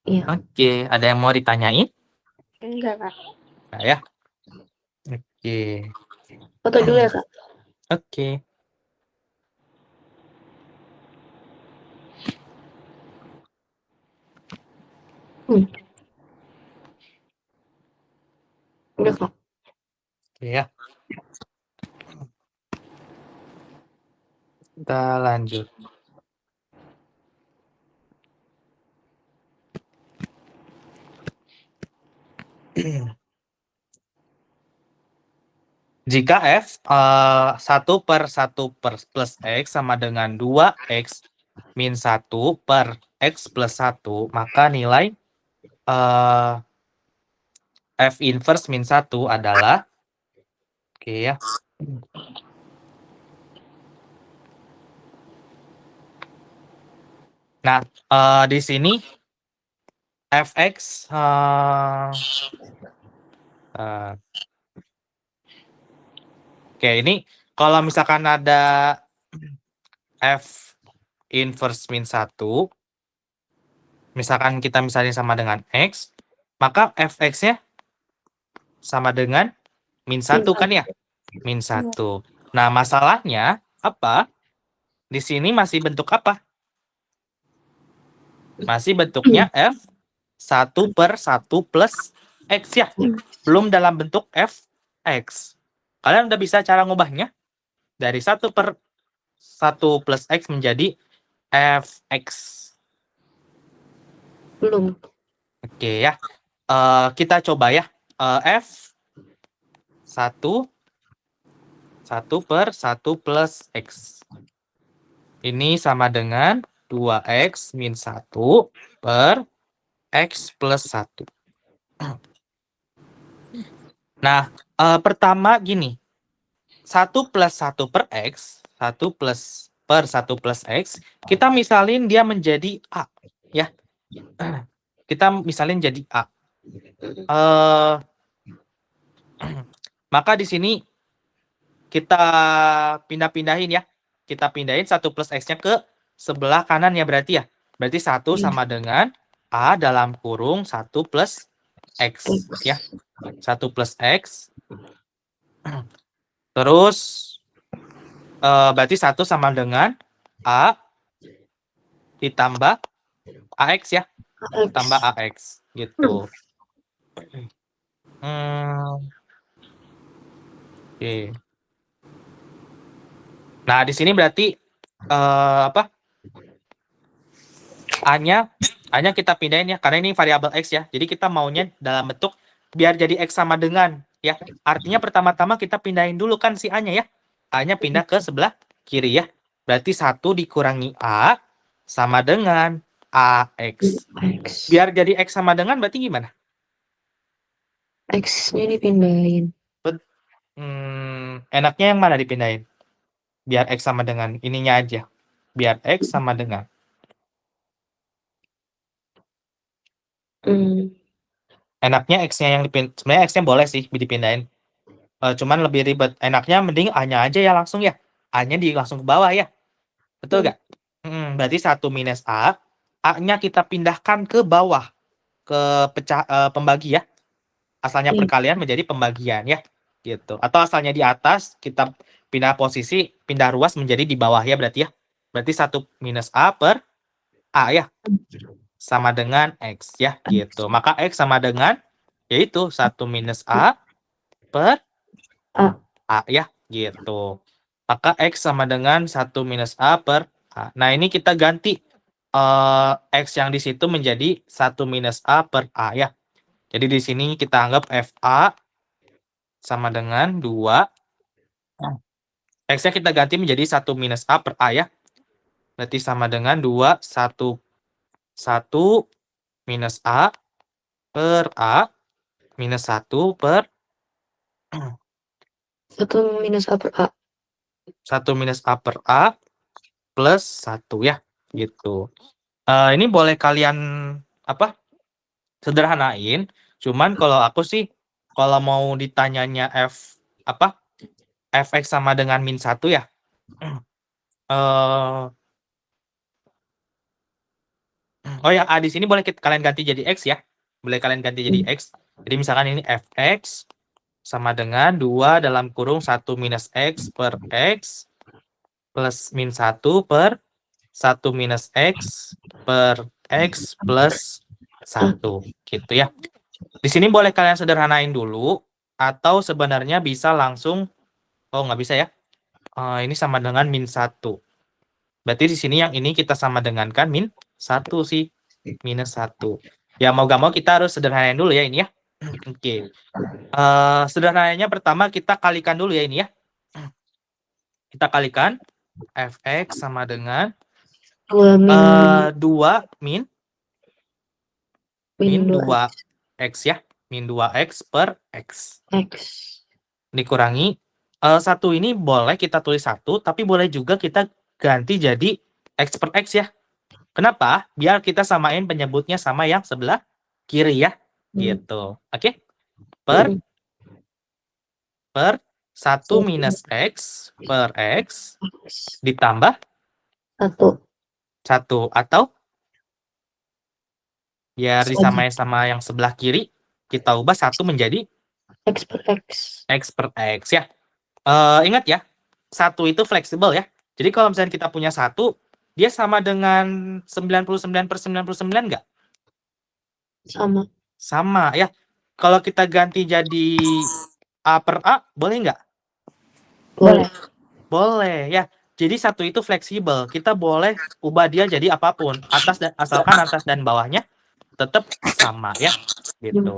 Iya. Oke, ada yang mau ditanyain? Enggak, Kak. Nah, ya. Oke. Foto dulu ya, Kak. Oke. Udah, Kak. Oke ya. Kita lanjut. Jika F 1 per 1 plus X sama dengan 2X min 1 per X plus 1, maka nilai F inverse min 1 adalah, oke ya. Nah, di sini Fx oke, ini kalau misalkan ada F inverse min 1, misalkan kita misalnya sama dengan X, maka Fx-nya sama dengan min 1 kan ya? Min 1. Nah, masalahnya apa? Di sini masih bentuk apa? Masih bentuknya F 1 per 1 plus X ya? Belum dalam bentuk Fx. Kalian udah bisa cara ngubahnya? Dari 1 per 1 plus X menjadi Fx. Belum. Oke ya. Kita coba ya. F 1 per 1 plus X. Ini sama dengan 2X min 1 per X plus 1. Nah, pertama gini. 1 plus 1 per X, 1 plus per 1 plus X, kita misalin dia menjadi A. Ya. Kita misalin jadi A. Maka di sini kita pindah-pindahin ya. Kita pindahin 1 plus X-nya ke sebelah kanan ya berarti ya. Berarti 1 sama dengan A dalam kurung 1 plus X. Ya. 1 plus X. Terus berarti 1 sama dengan A ditambah AX ya. Tambah AX. Gitu. Oke. Nah, di sini berarti apa? A-nya kita pindahin ya, karena ini variabel X ya. Jadi kita maunya dalam bentuk biar jadi X sama dengan ya. Artinya pertama-tama kita pindahin dulu kan si A-nya ya. A-nya pindah ke sebelah kiri ya. Berarti 1 dikurangi A sama dengan AX. Biar jadi X sama dengan berarti gimana? X-nya dipindahin. Enaknya yang mana dipindahin? Biar X sama dengan ininya aja. Biar X sama dengan. Enaknya X-nya yang dipindahin. Sebenarnya X-nya boleh sih dipindahin. Cuman lebih ribet. Enaknya mending A-nya aja ya langsung ya. A-nya langsung ke bawah ya. Betul nggak? Berarti 1 minus A. A-nya kita pindahkan ke bawah. Ke pembagi ya. Asalnya perkalian menjadi pembagian ya. Gitu. Atau asalnya di atas, kita pindah posisi, pindah ruas menjadi di bawah ya berarti ya. Berarti 1 minus A per A ya. Sama dengan X ya. Gitu. Maka X sama dengan, yaitu 1 minus A per A ya. Gitu. Maka X sama dengan 1 minus A per A. Nah, ini kita ganti X yang di situ menjadi 1 minus A per A ya. Jadi di sini kita anggap FA sama dengan 2. X-nya kita ganti menjadi 1 minus A per A ya. Berarti sama dengan 2, 1 minus A per A minus 1 per 1 minus A per A. 1 minus A per A plus 1 ya, gitu. Ini boleh kalian sederhanain, cuman kalau aku sih kalau mau ditanyanya fx sama dengan min 1 ya. Oh ya, di sini boleh kalian ganti jadi x ya. Boleh kalian ganti jadi x. Jadi misalkan ini fx sama dengan 2 dalam kurung 1 minus x per x plus min 1 per 1 minus x per x plus 1 gitu ya. Di sini boleh kalian sederhanain dulu atau sebenarnya bisa langsung nggak bisa ya. Ini sama dengan min 1. Berarti di sini yang ini kita sama dengankan min 1 sih. Minus 1. Ya mau gak mau kita harus sederhanain dulu ya ini ya. Oke. Sederhananya pertama kita kalikan dulu ya ini ya. Kita kalikan fx sama dengan 2 min 2x ya. Min 2x per x. X. Dikurangi. 1 ini boleh kita tulis 1, tapi boleh juga kita ganti jadi x per x ya. Kenapa? Biar kita samain penyebutnya sama yang sebelah kiri ya. Gitu. Oke? Per 1 minus x per x ditambah 1. Atau biar disamain sama yang sebelah kiri, kita ubah 1 menjadi X per X. X per X ya. Ingat ya, 1 itu fleksibel ya. Jadi kalau misalnya kita punya 1, dia sama dengan 99/99 nggak? Sama. Sama ya. Kalau kita ganti jadi A per A, boleh nggak? Boleh. Boleh ya. Jadi 1 itu fleksibel. Kita boleh ubah dia jadi apapun. Asalkan atas dan bawahnya tetap sama ya. Gitu.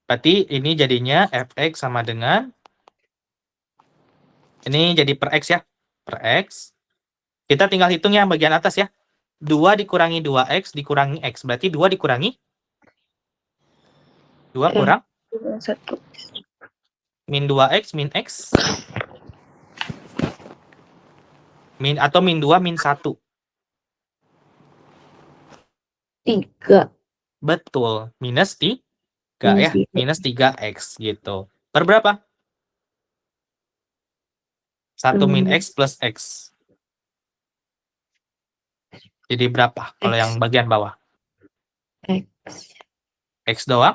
Berarti ini jadinya fx sama dengan ini jadi per x ya. Per x. Kita tinggal hitung yang bagian atas ya. 2 dikurangi 2x dikurangi x. Berarti 2 dikurangi 2 kurang 1. min 2x min x. Atau min 2 min 1. 3. Betul. Minus 3 ya. Minus 3x gitu. Per berapa? 1 min x plus x. Jadi berapa kalau X. yang bagian bawah? X. X doang?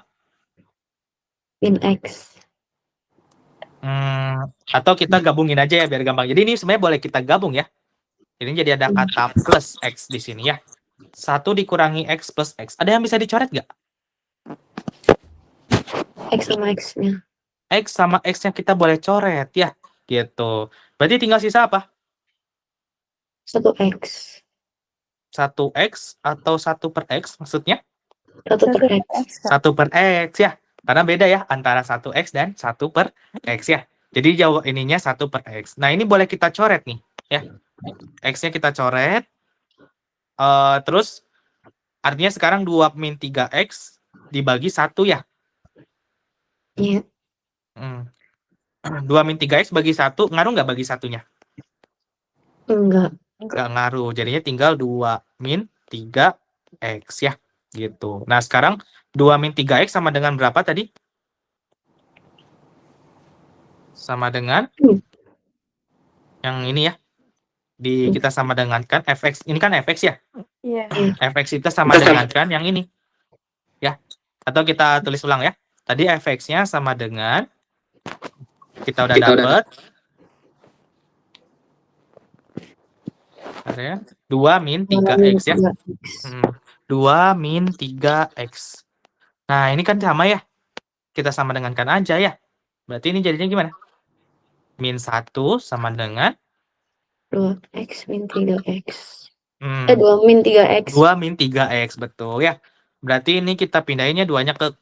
Min X. Atau kita gabungin aja ya biar gampang. Jadi ini sebenarnya boleh kita gabung ya. Ini jadi ada kata plus x di sini ya. 1 dikurangi x plus x. Ada yang bisa dicoret nggak? X sama X-nya. X sama x-nya kita boleh coret ya. Gitu. Berarti tinggal sisa apa? 1x. 1x atau 1 per x maksudnya? 1 per X. 1 per x ya. Karena beda ya antara 1x dan 1 per x ya. Jadi jawab ininya 1 per x. Nah ini boleh kita coret nih ya. X-nya kita coret. Terus artinya sekarang 2 min 3x dibagi 1 ya. Iya. 2 min 3x bagi 1 ngaruh nggak bagi satunya? Enggak. Nggak ngaruh. Jadinya tinggal 2 min 3x ya. Gitu. Nah sekarang 2 min 3x sama dengan berapa tadi? Sama dengan yang ini ya. Kita sama dengankan fx. Ini kan fx ya? Iya. Fx itu sama dengankan yang ini. Ya. Atau kita tulis ulang ya. Tadi fx-nya sama dengan kita udah dapat 2 min 3x ya. 2 min 3x. Nah, ini kan sama ya. Kita sama dengankan aja ya. Berarti ini jadinya gimana? Min 1 sama dengan 2x min 3x. 2 min 3x. 2 min 3x, betul ya. Berarti ini kita pindahinnya 2-nya ke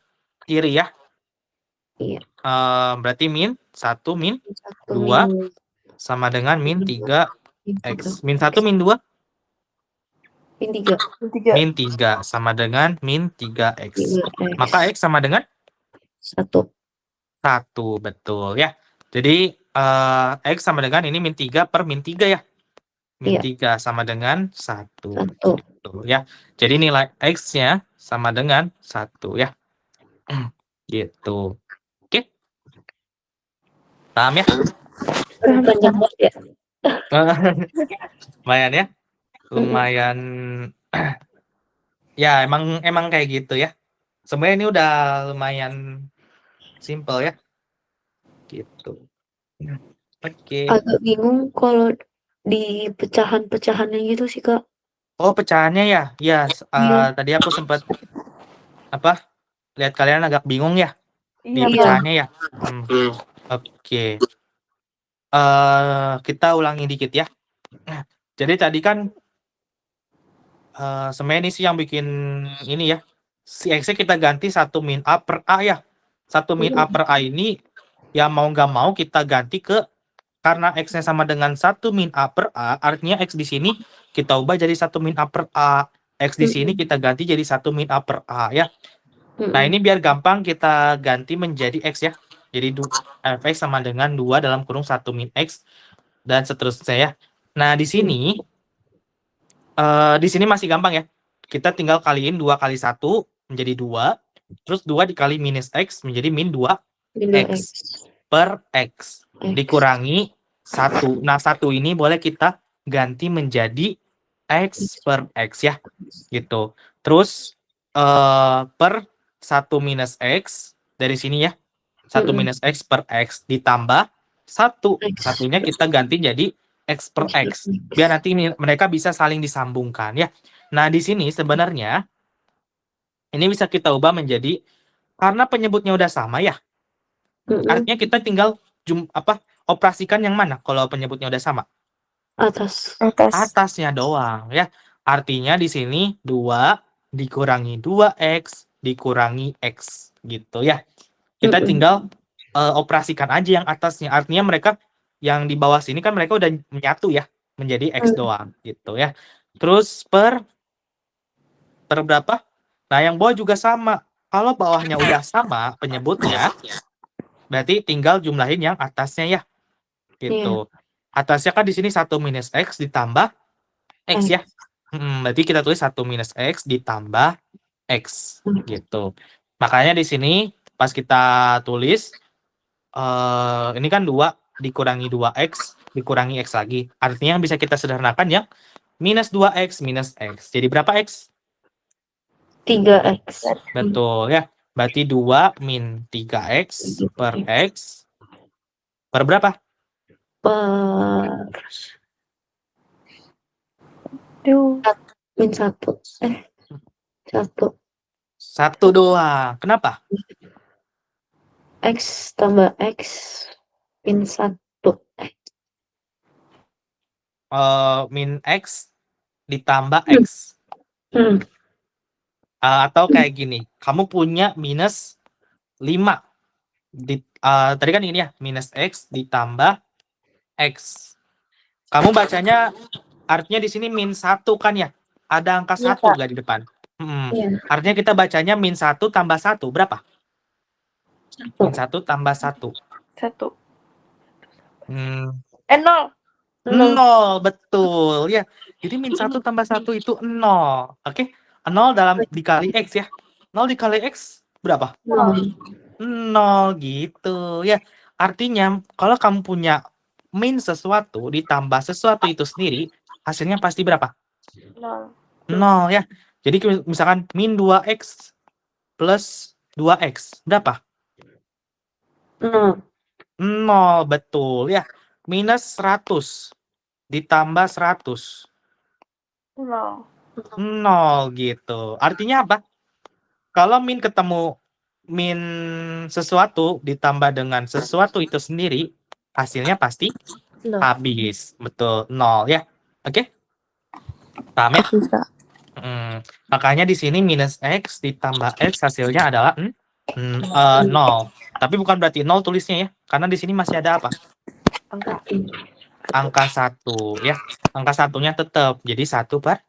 kiri ya. Iya. Berarti min 1 min 2 sama dengan min 3x. Min 1 min 2? Min 3. Min 3 sama dengan min 3x. 3x. Maka x sama dengan 1. 1, betul ya. Jadi x sama dengan ini min 3 per min 3 ya. Min Iya. 3 sama dengan 1. 1. Gitu ya. Jadi nilai x-nya sama dengan 1 ya. Gitu. Oke. Paham ya? Panjang banget ya. Lumayan ya. Lumayan ya emang kayak gitu ya. Sebenarnya ini udah lumayan simple ya. Gitu. Oke. Agak bingung kalau di pecahan-pecahannya gitu sih, Kak. Oh, pecahannya ya. Ya, Iya. tadi aku sempat lihat kalian agak bingung ya di Iya, Pak. pecahannya ya. Oke. Kita ulangi dikit ya. Jadi tadi kan sebenarnya ini sih yang bikin ini ya. Si X-nya kita ganti 1 min A per A ya. 1 min A per A ini ya mau nggak mau kita ganti ke, karena X-nya sama dengan 1 min A per A, artinya X di sini kita ubah jadi 1 min A per A. X di sini kita ganti jadi 1 min A per A ya. Nah, ini biar gampang kita ganti menjadi X ya. Jadi fx sama dengan 2 dalam kurung 1 min X dan seterusnya ya. Nah, di sini masih gampang ya. Kita tinggal kaliin 2 kali 1 menjadi 2. Terus 2 dikali minus X menjadi min 2X per X. Dikurangi 1. Nah, 1 ini boleh kita ganti menjadi X per X ya. Gitu. Terus per 1 minus X dari sini ya. 1 minus X per X ditambah 1. Satunya kita ganti jadi X per X. Biar nanti mereka bisa saling disambungkan ya. Nah, di sini sebenarnya ini bisa kita ubah menjadi, karena penyebutnya udah sama ya. Artinya kita tinggal operasikan yang mana kalau penyebutnya udah sama? Atas. Atasnya doang ya. Artinya di sini 2 dikurangi 2X dikurangi X gitu ya. Kita tinggal operasikan aja yang atasnya. Artinya mereka yang di bawah sini kan mereka udah menyatu ya menjadi X doang gitu ya. Terus per berapa? Nah, yang bawah juga sama. Kalau bawahnya udah sama penyebutnya, berarti tinggal jumlahin yang atasnya ya. Gitu. Atasnya kan di sini 1 minus X ditambah X ya. Berarti kita tulis 1 minus X ditambah X gitu. Makanya di sini pas kita tulis ini kan 2 dikurangi 2X dikurangi X lagi. Artinya yang bisa kita sederhanakan ya minus 2X minus X. Jadi berapa X? 3X. Betul ya. Berarti 2 min 3X per X per berapa? Min 1. 1. 1 doang. Kenapa? X tambah X min 1. Min X ditambah X. Atau kayak gini, kamu punya minus 5. Tadi kan ini ya, minus X ditambah X. Kamu bacanya artinya di sini min 1 kan ya? Ada angka 1 nggak di depan? Artinya kita bacanya min 1 tambah 1, berapa? Min 1 tambah 1. 0. 0, betul ya. Jadi min 1 tambah 1 itu 0. Oke? 0 dikali X ya. 0 dikali X berapa? 0 gitu ya. Artinya kalau kamu punya min sesuatu ditambah sesuatu itu sendiri, hasilnya pasti berapa? 0 ya. Jadi misalkan min 2X plus 2X berapa? 0. 0, betul ya. Minus 100 ditambah 100. 0 gitu. Artinya apa? Kalau min ketemu min sesuatu ditambah dengan sesuatu itu sendiri, hasilnya pasti habis. Betul, 0 ya. Oke? Paham ya? Makanya di sini minus X ditambah X hasilnya adalah 0. Tapi bukan berarti 0 tulisnya ya. Karena di sini masih ada apa? Angka 1 ya. Angka 1-nya tetap. Jadi 1 per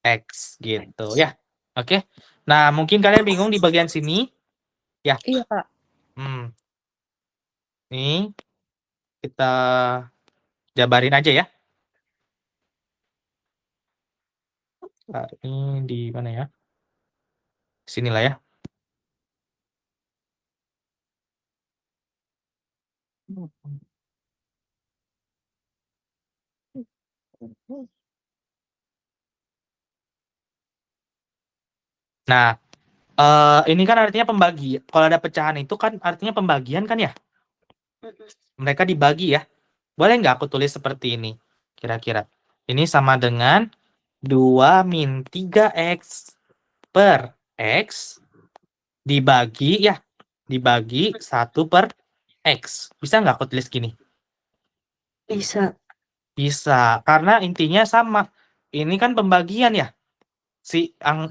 X gitu ya. Oke. Nah, mungkin kalian bingung di bagian sini. Ya. Iya, Kak. Nih kita jabarin aja ya. Ini di mana ya? Sinilah ya. Nah, ini kan artinya pembagi. Kalau ada pecahan itu kan artinya pembagian kan ya? Mereka dibagi ya. Boleh nggak aku tulis seperti ini? Kira-kira. Ini sama dengan 2 min 3X per X dibagi ya. Dibagi 1 per X. Bisa nggak aku tulis gini? Bisa. Bisa. Karena intinya sama. Ini kan pembagian ya.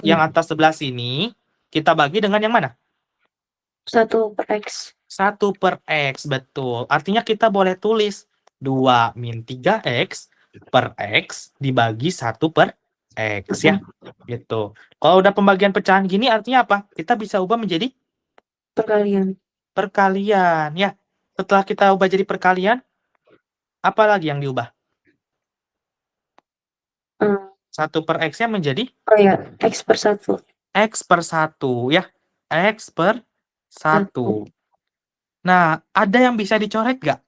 Yang atas sebelah sini kita bagi dengan yang mana? 1 per X. 1 per X, betul. Artinya kita boleh tulis 2 min 3X per X dibagi 1 per X ya. Gitu. Kalau udah pembagian pecahan gini artinya apa? Kita bisa ubah menjadi Perkalian. perkalian ya. Setelah kita ubah jadi perkalian, apa lagi yang diubah? 1 per X-nya menjadi Oh ya, X per 1. X per 1 ya. X per 1. Nah, ada yang bisa dicoret nggak?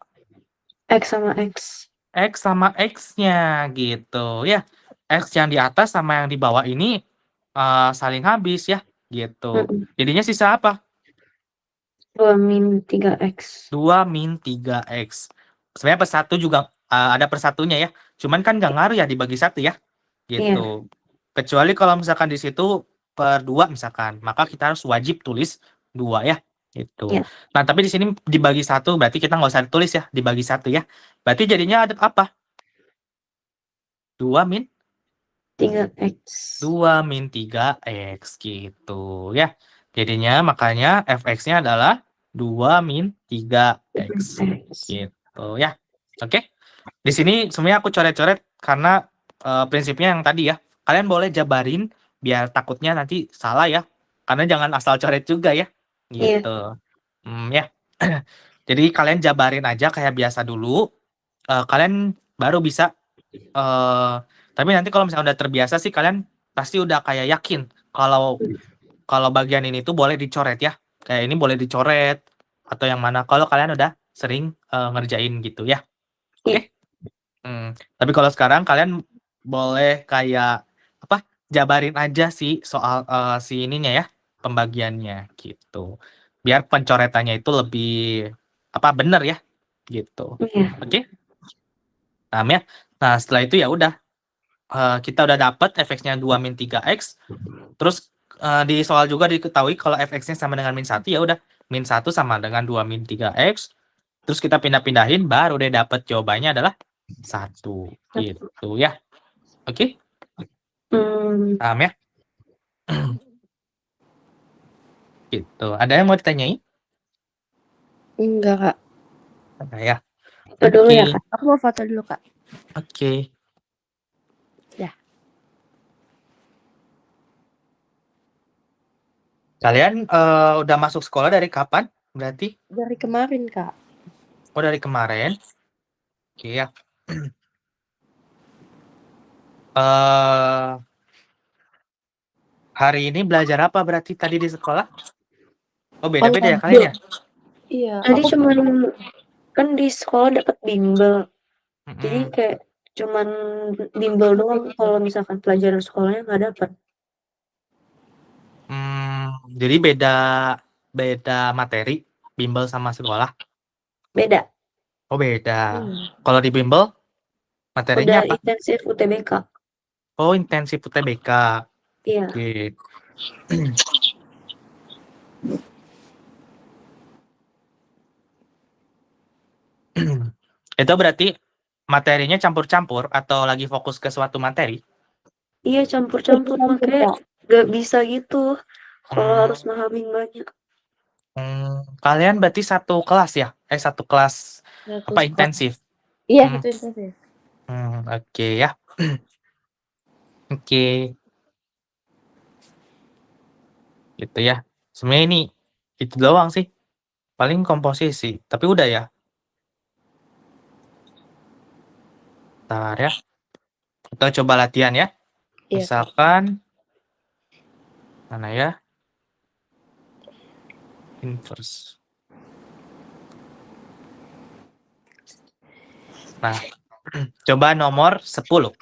X sama X. X sama X-nya gitu ya. X yang di atas sama yang di bawah ini saling habis ya gitu. Jadinya sisa apa? 2 min 3X. 2 min 3X. Sebenarnya per 1 juga ada per satunya ya. Cuman kan nggak ngaruh ya dibagi 1 ya. Gitu. Kecuali kalau misalkan di situ per 2 misalkan, maka kita harus wajib tulis 2 ya. Gitu. Iya. Nah, tapi di sini dibagi 1 berarti kita nggak usah tulis ya, dibagi 1 ya. Berarti jadinya ada apa? 2 min 3X. 2 min 3X gitu ya. Jadinya makanya fx-nya adalah 2 min 3X gitu ya. Oke. Di sini sebenarnya aku coret-coret karena prinsipnya yang tadi ya. Kalian boleh jabarin biar takutnya nanti salah ya. Karena jangan asal coret juga ya. Gitu. Ya. Jadi kalian jabarin aja kayak biasa dulu. Kalian baru bisa tapi nanti kalau misalnya udah terbiasa sih kalian pasti udah kayak yakin kalau bagian ini tuh boleh dicoret ya. Kayak ini boleh dicoret atau yang mana kalau kalian udah sering ngerjain gitu ya. Oke. Tapi kalau sekarang kalian boleh kayak apa? Jabarin aja sih soal si ininya ya, pembagiannya gitu. Biar pencoretannya itu lebih apa bener ya gitu. Oke? Paham ya? Nah, setelah itu ya udah kita udah dapat fx-nya 2 min 3x. Terus di soal juga diketahui kalau fx-nya sama dengan min 1 ya udah min 1 sama dengan 2 min 3x. Terus kita pindah-pindahin baru deh dapat jawabannya adalah 1 gitu ya. Oke? Paham ya? Gitu. Ada yang mau ditanyain? Enggak, Kak. Ada ya. Foto dulu ya, Kak. Aku mau foto dulu, Kak. Oke. Ya. Kalian udah masuk sekolah dari kapan? Berarti? Dari kemarin, Kak. Oh, dari kemarin. Oke ya. Hari ini belajar apa berarti tadi di sekolah? Oh, beda-beda ya kalian ya? Iya. Tadi cuman kan di sekolah dapat bimbel. Jadi kayak cuman bimbel doang kalau misalkan pelajaran sekolahnya nggak dapat. Jadi beda materi bimbel sama sekolah? Beda. Oh, beda. Kalau di bimbel materinya Udah apa? intensif UTBK. Oh, intensif UTBK. Iya. Oke. Itu berarti materinya campur-campur atau lagi fokus ke suatu materi? Iya, campur-campur makanya nggak bisa gitu kalau harus memahami banyak. Kalian berarti satu kelas ya? Satu kelas apa intensif? Iya, satu intensif. Oke ya. Oke. Gitu ya. Sebenarnya ini itu doang sih. Paling komposisi, tapi udah ya. Bentar ya. Kita coba latihan ya. Iya. Misalkan mana ya? Inverse. Nah, coba nomor 10.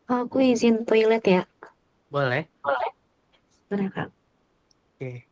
Aku izin toilet ya. Boleh? Sebentar, Kak. Oke.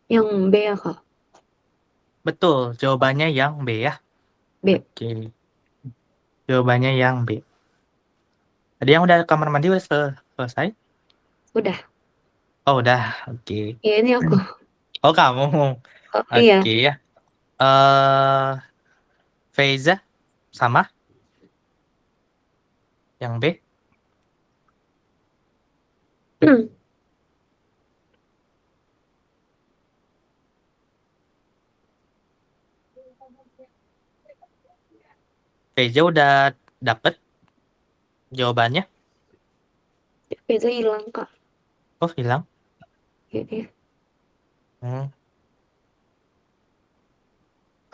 Yang B ya, Kak? Betul, jawabannya yang B ya. B. Oke. Jawabannya yang B. Ada yang udah kamar mandi udah selesai? Udah. Oh, udah. Oke. Ya, ini aku. Oh, kamu. Oh, iya. Oke ya. Feiza sama yang B. Feiza udah dapet jawabannya? Itu hilang, Kak. Oh, hilang. Iya. Hmm.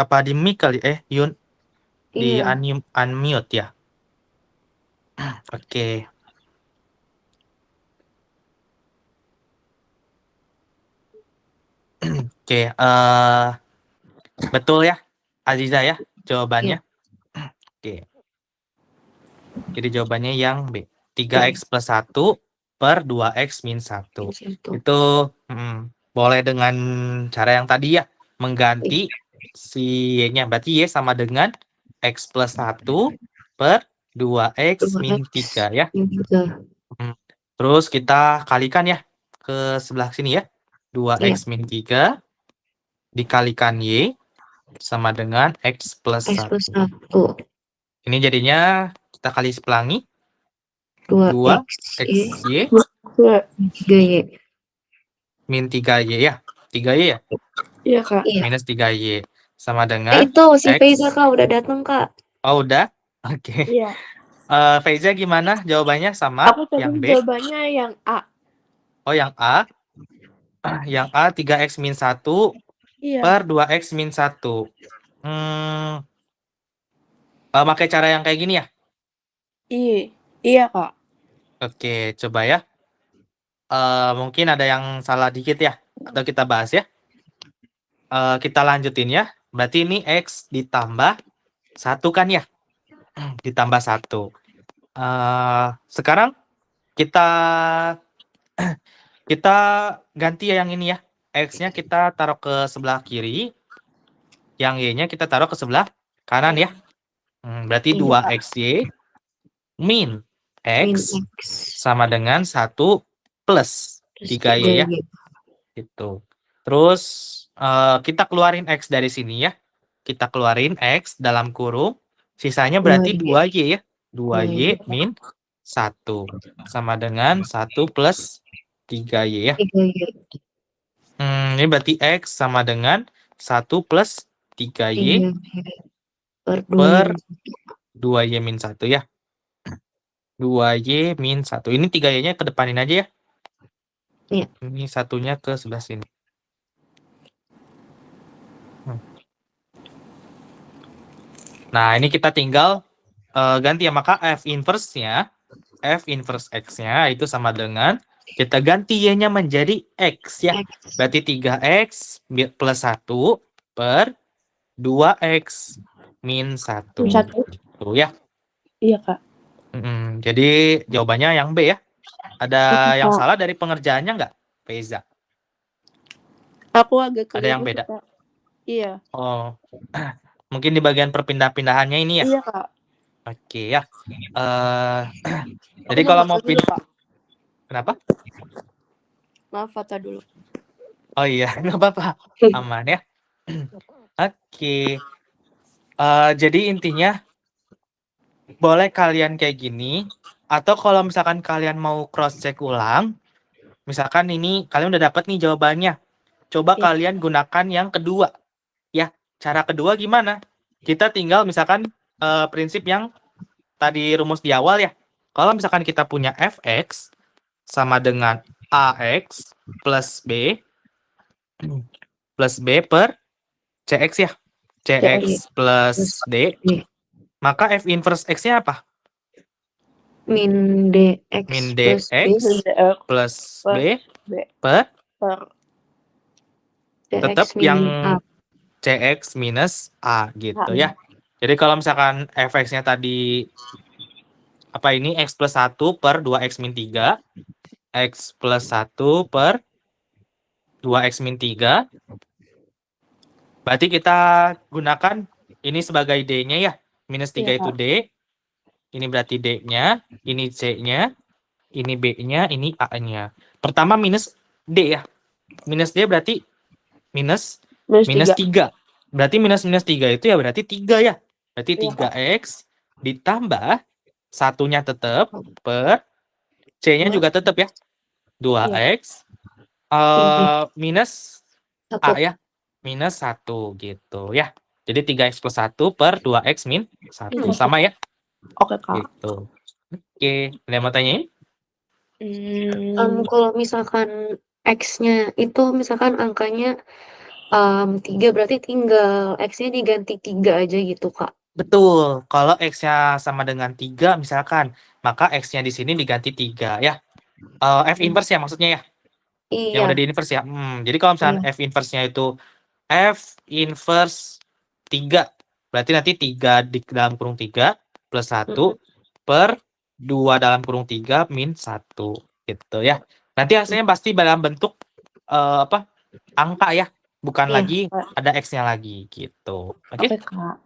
Apa di mic kali? Yun di Iya. unmute ya. Oke. Oke. Betul ya, Aziza ya jawabannya. Oke. Jadi jawabannya yang B. 3x plus 1 per 2x min 1. Itu boleh dengan cara yang tadi ya. Mengganti si Y-nya. Berarti Y sama dengan x plus 1 per 2x min 3 ya. Terus kita kalikan ya ke sebelah sini ya. 2x min 3 dikalikan Y sama dengan x plus 1. Ini jadinya kita kali sepelangi. 2xy 3y min 3y ya. 3y ya? Iya, Kak. Minus 3y sama dengan itu si X. Feiza, Kak, udah datang, Kak. Oh, udah? Oke. Iya. Feiza gimana jawabannya sama Aku tadi yang B? jawabannya yang A. Oh, yang A. Yang A 3x min 1 Iya. per 2x min 1. Pakai cara yang kayak gini ya? Iya, Kak. Oke, coba ya. Mungkin ada yang salah dikit ya. Atau kita bahas ya. Kita lanjutin ya. Berarti ini X ditambah 1 kan ya? Ditambah 1. Sekarang kita ganti ya yang ini ya. X-nya kita taruh ke sebelah kiri. Yang Y-nya kita taruh ke sebelah kanan ya. Berarti 2XY min X sama dengan 1 plus 3Y ya. Gitu. Terus kita keluarin X dari sini ya. Kita keluarin X dalam kurung. Sisanya berarti 2Y ya. 2Y min 1. Sama dengan 1 plus 3Y ya. Ini berarti X sama dengan 1 plus 3Y per 2Y min 1 ya. 2Y min 1. Ini 3Y-nya kedepanin aja ya. Iya. Ini satunya ke sebelah sini. Nah, ini kita tinggal ganti ya. Maka F inverse-nya, F inverse X-nya itu sama dengan, kita ganti Y-nya menjadi X ya. Berarti 3X plus 1 per 2X min 1. Gitu ya. Iya, Kak. Jadi jawabannya yang B ya. Ada yang salah dari pengerjaannya nggak, Feiza? Aku agak keliru. Ada yang beda? Kak. Iya. Oh, mungkin di bagian perpindah-pindahannya ini ya? Iya, Kak. Oke ya. Jadi kalau mau pindah, kenapa? Maaf, Fata dulu. Oh iya, nggak apa-apa, aman ya. Oke. Jadi intinya boleh kalian kayak gini, atau kalau misalkan kalian mau cross check ulang, misalkan ini kalian udah dapat nih jawabannya, coba kalian gunakan yang kedua, ya. Cara kedua gimana? Kita tinggal misalkan prinsip yang tadi rumus di awal ya. kalau misalkan kita punya fx sama dengan ax plus b per cx ya. Cx plus d. D. Maka f inverse x-nya apa? Min dx Min plus b dx plus b per tetap dx yang min a. cx minus a gitu ya. Jadi kalau misalkan fx-nya tadi apa ini x plus 1 per 2x min 3, x plus 1 per 2x min 3, berarti kita gunakan ini sebagai d-nya ya. Minus 3 itu d, ini berarti d-nya, ini c-nya, ini b-nya, ini a-nya. Pertama minus d ya. Minus d berarti minus 3. Berarti minus 3 itu ya berarti 3 ya. Berarti 3x ditambah satunya tetap per c-nya juga tetap ya. 2x minus a ya. Minus 1 gitu ya. Jadi 3x plus 1 per 2x min 1. Sama ya? Oke, Kak. Gitu. Oke. Ada yang mau tanyain? Kalau misalkan x-nya itu misalkan angkanya 3, berarti tinggal x-nya diganti 3 aja gitu, Kak? Betul. Kalau x-nya sama dengan 3 misalkan, maka x-nya di sini diganti 3 ya. F inverse ya maksudnya ya? Yang Iya. udah di inverse ya. Jadi kalau misalkan F inverse-nya itu F inverse 3, berarti nanti 3 di dalam kurung 3 plus 1 per 2 dalam kurung 3 min 1 gitu ya. Nanti hasilnya pasti dalam bentuk apa? Angka ya, bukan Iya. lagi ada x-nya lagi gitu. Oke? Oke, Kak.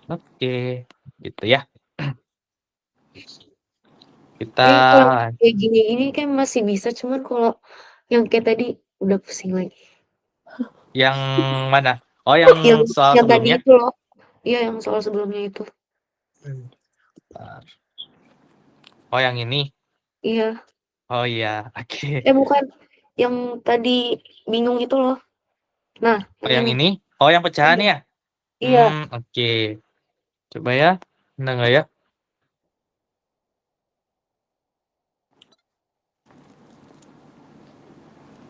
Oke, gitu ya. Kita Kalau kayak gini kan masih bisa, cuman kalau yang kayak tadi udah pusing lagi. yang mana? Oh, yang soal yang tadi sebelumnya? itu loh. Iya, yang soal sebelumnya itu. Oh, yang ini? Iya. Oh iya, oke. Bukan. Yang tadi bingung itu loh. Nah, Oh, yang ini? Oh, yang pecahan ya? Iya. Oke. Coba ya. Benar nggak ya?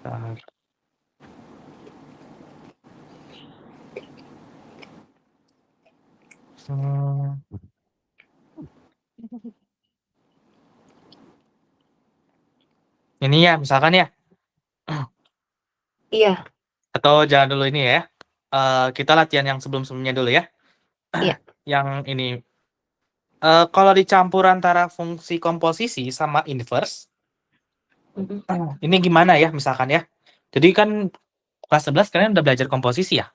Bentar. Ini ya, misalkan ya. Iya. Atau jangan dulu ini ya. Kita latihan yang sebelum-sebelumnya dulu ya. Iya. Yang ini. Kalau dicampur antara fungsi komposisi sama inverse, ini gimana ya misalkan ya. Jadi kan kelas 11 kalian udah belajar komposisi ya?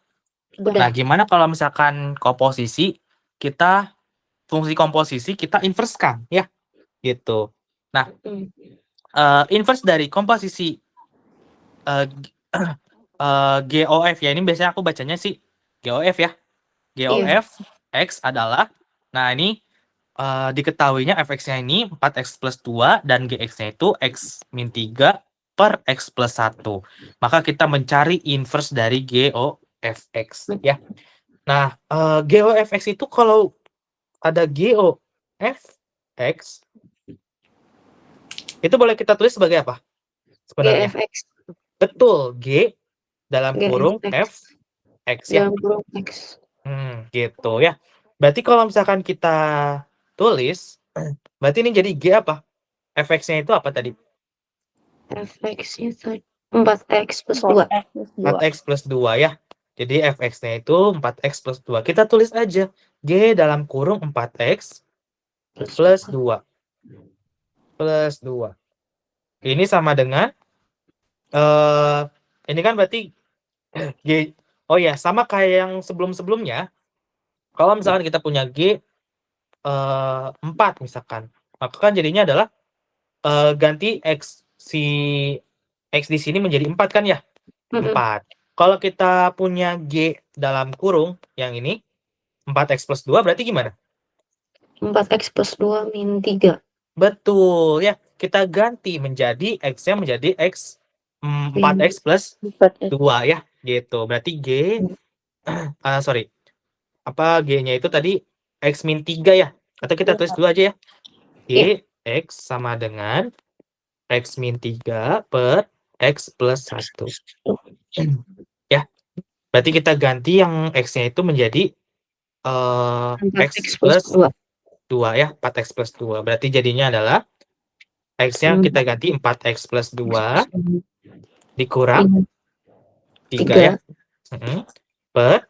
Udah. Nah, gimana kalau misalkan komposisi, fungsi komposisi kita inverse-kan ya? Gitu. Nah, inverse dari komposisi GOF ya, ini biasanya aku bacanya sih GOF ya. GOF X adalah, nah ini diketahuinya fx-nya ini 4x plus 2 dan gx-nya itu x min 3 per x plus 1. Maka kita mencari inverse dari GOFX ya. Nah, GOFX itu kalau ada GOFX itu boleh kita tulis sebagai apa sebenarnya? GFX. Betul, G dalam kurung F X ya. Dalam kurung X. Gitu ya. Berarti kalau misalkan kita tulis, berarti ini jadi G apa? Fx-nya itu apa tadi? Fx-nya 4x plus 2. 4x plus 2 ya. Jadi fx-nya itu 4x plus 2. Kita tulis aja G dalam kurung 4x plus 2. Plus 2. Ini sama dengan ini kan berarti G. Oh ya, sama kayak yang sebelum-sebelumnya. Kalau misalkan kita punya G 4 misalkan, maka kan jadinya adalah ganti X di sini menjadi 4 kan ya? 4. Kalau kita punya G dalam kurung yang ini 4x plus 2 berarti gimana? 4x plus 2 min 3. Betul ya. Kita ganti menjadi X-nya menjadi X 4x plus 2 ya. Gitu. Berarti G G-nya itu tadi X min 3 ya. Atau kita tulis dulu aja ya. G X sama dengan X min 3 per X plus 1. Ya, berarti kita ganti yang X-nya itu menjadi X 4x plus plus 2 ya, 4X plus 2. Berarti jadinya adalah X-nya kita ganti 4X plus 2 dikurang 3 ya. 3 Per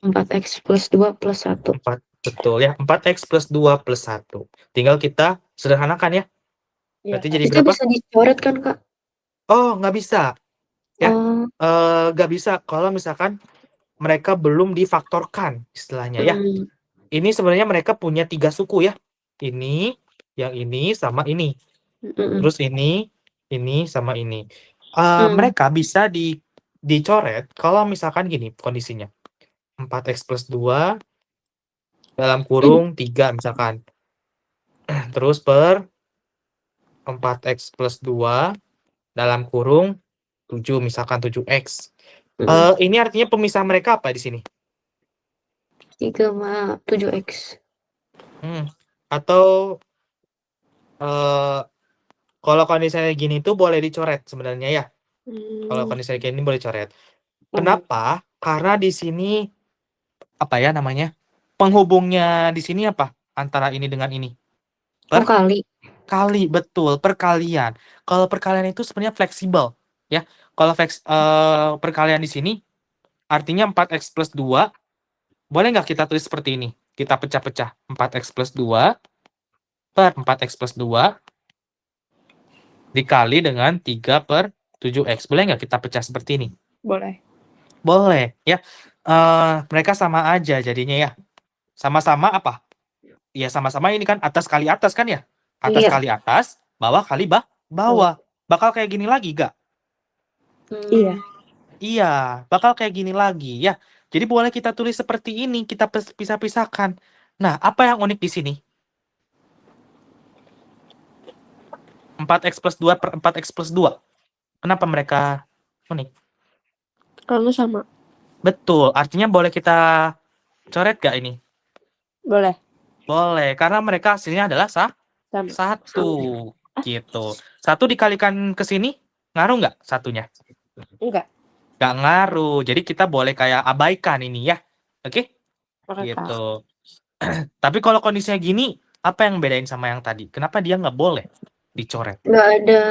4x plus 2 plus 1. 4, betul ya. 4X plus 2 plus 1. Tinggal kita sederhanakan ya. Iya, Berarti Kak. jadi Itu berapa? bisa dicoret kan, Kak? Oh, nggak bisa. Ya. Oh, Nggak bisa kalau misalkan mereka belum difaktorkan istilahnya ya. Ini sebenarnya mereka punya 3 suku ya. Ini, yang ini, sama ini. Terus ini sama ini. Mereka bisa dicoret kalau misalkan gini kondisinya. 4X plus 2 dalam kurung 3 misalkan. Terus per 4X plus 2 dalam kurung 7 misalkan 7X. Ini artinya pemisah mereka apa di sini? 3 sama 7x. Atau kalau kondisinya gini tuh boleh dicoret sebenarnya ya. Kalau kondisinya kayak ini boleh coret. Kenapa? Karena di sini apa ya namanya? Penghubungnya di sini apa? Antara ini dengan ini. Kali, betul, perkalian. Kalau perkalian itu sebenarnya fleksibel, ya. Kalau perkalian di sini artinya 4X plus 2, boleh nggak kita tulis seperti ini? Kita pecah-pecah. 4X plus 2 per 4X plus 2 dikali dengan 3 per 7X. Boleh nggak kita pecah seperti ini? Boleh. Boleh, ya. Mereka sama aja jadinya ya. Sama-sama apa? Ya sama-sama ini kan atas kali atas kan ya? Atas kali atas, bawah kali bawah. Bakal kayak gini lagi gak? Iya. Iya, bakal kayak gini lagi ya. Jadi boleh kita tulis seperti ini, kita pisah-pisahkan. Nah, apa yang unik di sini? 4X plus 2 per 4X plus 2. Kenapa mereka unik? Karena sama. Betul, artinya boleh kita coret gak ini? Boleh. Boleh, karena mereka hasilnya adalah Sama. 1. Gitu. 1 dikalikan ke sini, ngaruh nggak satunya? Enggak. Nggak ngaruh. Jadi kita boleh kayak abaikan ini ya. Oke? Oke, Gitu. Tapi kalau kondisinya gini, apa yang bedain sama yang tadi? Kenapa dia nggak boleh dicoret? Nggak ada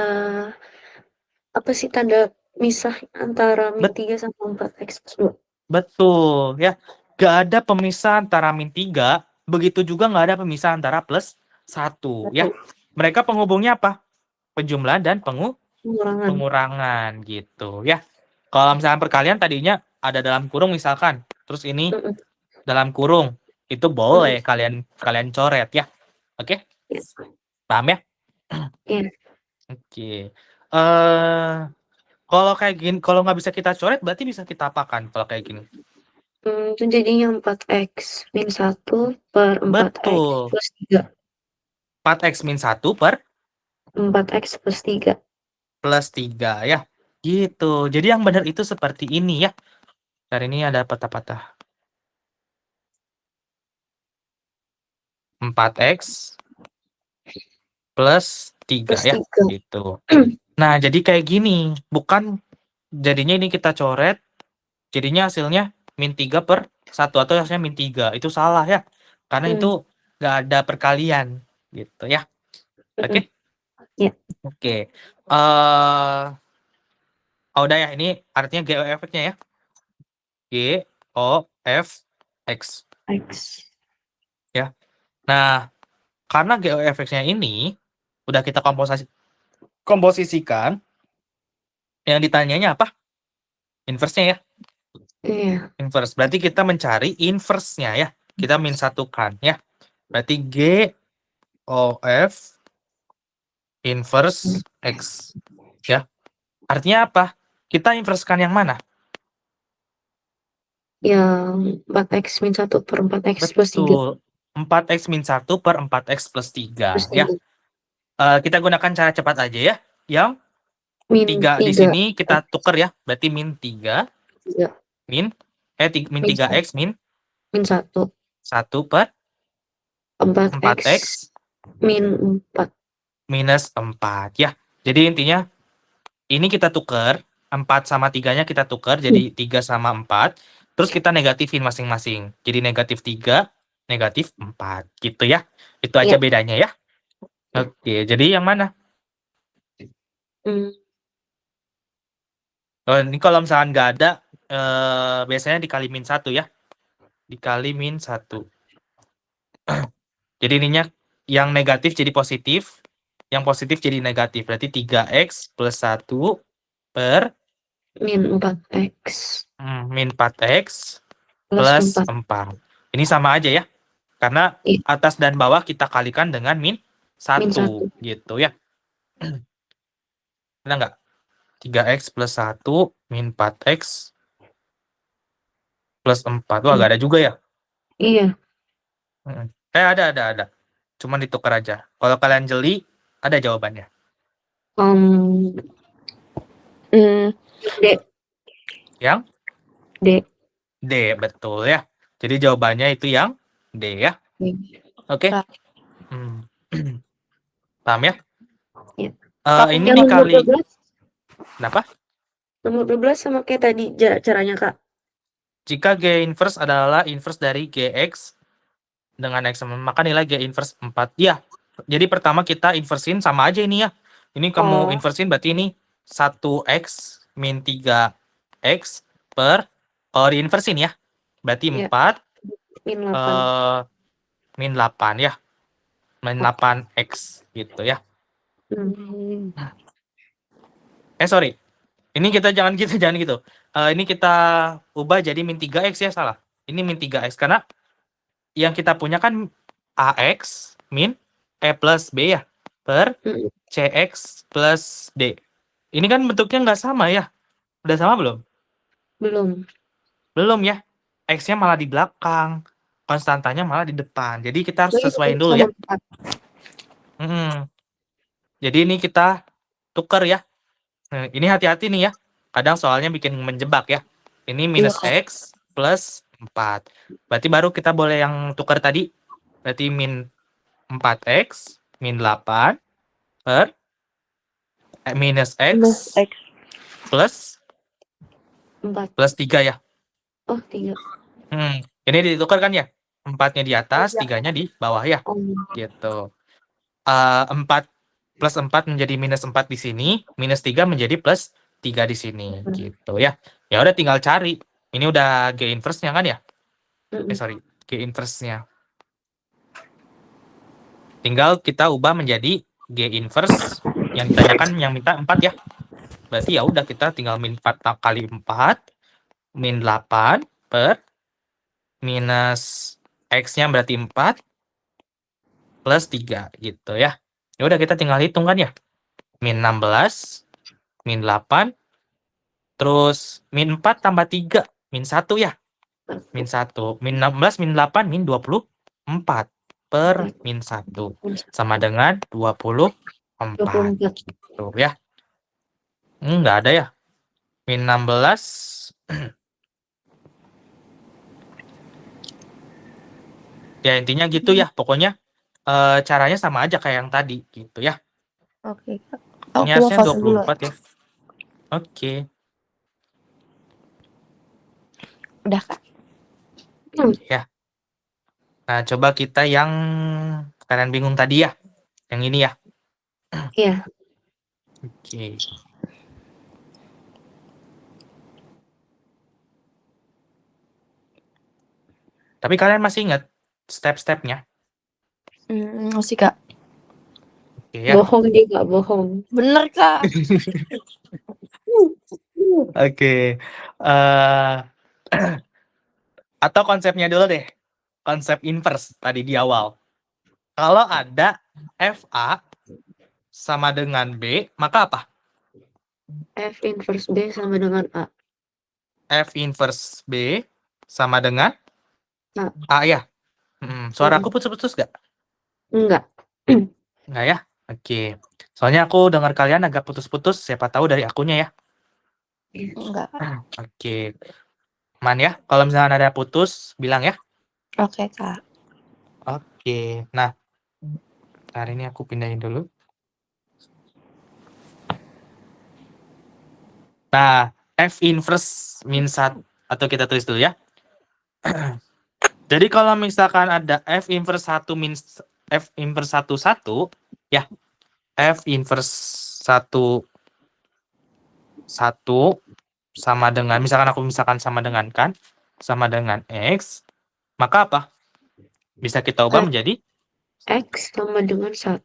apa sih tanda misah antara min 3 sama 4x plus 2. Betul, ya. Nggak ada pemisah antara min 3, begitu juga nggak ada pemisah antara plus 1, ya. Mereka penghubungnya apa? Penjumlahan dan pengurangan gitu, ya. Kalau misalnya perkalian tadinya ada dalam kurung misalkan, terus ini dalam kurung, itu boleh kalian coret ya. Oke? Paham ya? Iya. Oke. Kalau kayak gini, kalau nggak bisa kita coret, berarti bisa kita apakan kalau kayak gini? Itu jadinya 4x min 1 per 4x plus 3. 4x min 1 per 4x plus 3. plus 3 ya. Gitu. Jadi yang benar itu seperti ini ya. Dari ini ada patah-patah. 4x plus 3 ya. Gitu. Nah, jadi kayak gini. Bukan jadinya ini kita coret. Jadinya hasilnya min 3 per 1 atau hasilnya min 3. Itu salah ya. Karena itu nggak ada perkalian. Gitu ya. Oke? Iya. Oke. Udah ya. Ini artinya GOF-nya ya. GOF-X. Ya. Nah, karena GOF-nya ini udah kita komposisikan, yang ditanyanya apa? Inverse-nya ya. Iya. Inverse. Berarti kita mencari inverse-nya ya. Kita min satukan ya. Berarti GOF inverse X. Ya. Artinya apa? Kita inversekan yang mana? Yang 4x min 1 per 4x plus 3. Betul. 4x min 1 per 4x plus 3. Ya. Kita gunakan cara cepat aja ya. Yang min 3 di sini kita tuker ya. Berarti min 3. Min 3x min 1 1 per 4x min 4. Minus 4 ya. Jadi intinya ini kita tuker, 4 sama 3-nya kita tuker jadi 3 sama 4. Terus kita negatifin masing-masing. Jadi negatif 3, negatif 4 gitu ya. Itu aja Iya. bedanya ya. Oke, jadi yang mana? Hmm, Oh, ini kalau misalkan nggak ada, biasanya dikali min 1 ya. Dikali min 1. Jadi ininya yang negatif jadi positif, yang positif jadi negatif. Berarti 3x plus 1 per min 4x min 4x plus plus 4. 4. Ini sama aja ya. Karena Iya, atas dan bawah kita kalikan dengan min 1 min 1. gitu ya. Benar nggak? 3x plus 1 min 4x plus 4. Wah, nggak ada juga ya? Iya. Ada. Cuman ditukar aja. Kalau kalian jeli, ada jawabannya. D. Yang D. D, betul ya. Jadi jawabannya itu yang D ya. Oke. Kak. Paham ya? Iya. Ini Yang nomor dikali 12, kenapa? nomor 12 sama kayak tadi caranya, Kak. Jika G inverse adalah inverse dari Gx dengan X sama, maka nilai G inverse 4. Ya. Jadi pertama kita inversin sama aja ini ya. Ini kamu inversin berarti ini 1x min 3x per, kalau diinversin ya. Berarti Iya. 4 Min 8. min 8 ya. Min 8x gitu ya. Sorry. Ini kita jangan gitu. Ini kita ubah jadi min 3x ya, salah. Ini min 3x karena yang kita punya kan AX min E plus B ya, per CX plus D. Ini kan bentuknya nggak sama ya. Udah sama belum? Belum Ya. X-nya malah di belakang. Konstantanya malah di depan. Jadi kita harus sesuaiin dulu ya. Jadi ini kita tuker ya. Nah, ini hati-hati nih ya. Kadang soalnya bikin menjebak ya. Ini minus X plus 4. Berarti baru kita boleh yang tukar tadi. Berarti min 4X min 8 per minus X plus 4. plus 3 ya. Oh, 3. Ini ditukar kan ya? 4-nya di atas, 3-nya di bawah ya. Gitu. 4 plus 4 menjadi minus 4 di sini, minus 3 menjadi plus 3 di sini. Gitu ya. Ya udah tinggal cari. Ini udah G inverse-nya kan ya? G inverse-nya. Tinggal kita ubah menjadi G inverse yang ditanyakan yang minta 4 ya. Berarti ya udah kita tinggal min 4 kali 4 min 8 per minus X-nya berarti 4 plus 3 gitu ya. Ya udah kita tinggal hitung kan ya. Min 16 min 8 terus min 4 tambah 3 min 1 ya. Min 1 min 16 min 8 min 24 per min 1 sama dengan 24 gitu ya. Nggak ada ya. Min 16 ya intinya gitu ya. Pokoknya caranya sama aja kayak yang tadi gitu ya. Oke, Kak. Ini harusnya 24 ya. Oke. Udah, Kak. Ya. Nah, coba kita yang kalian bingung tadi ya. Yang ini ya. Iya. Oke. Tapi kalian masih ingat step-stepnya? Masih, Kak. Oke ya. Bohong dia, nggak bohong. Bener, Kak. Oke. Atau konsepnya dulu deh. Konsep inverse tadi di awal. Kalau ada FA sama dengan B, maka apa? F inverse B sama dengan A. F inverse B sama dengan A ya? Suara aku putus-putus nggak? Enggak. Nggak ya? Oke. Soalnya aku dengar kalian agak putus-putus, siapa tahu dari akunya ya. Enggak. Oke. Man ya, kalau misalnya ada putus, bilang ya. Oke, Kak. Oke. Nah, Bentar, ini aku pindahin dulu. Nah, F inverse min 1, atau kita tulis dulu ya. Jadi kalau misalkan ada F inverse 1 min F inverse 1 1, ya. F inverse 1 1 sama dengan, misalkan sama dengan kan, sama dengan X, maka apa? Bisa kita ubah menjadi X sama dengan 1.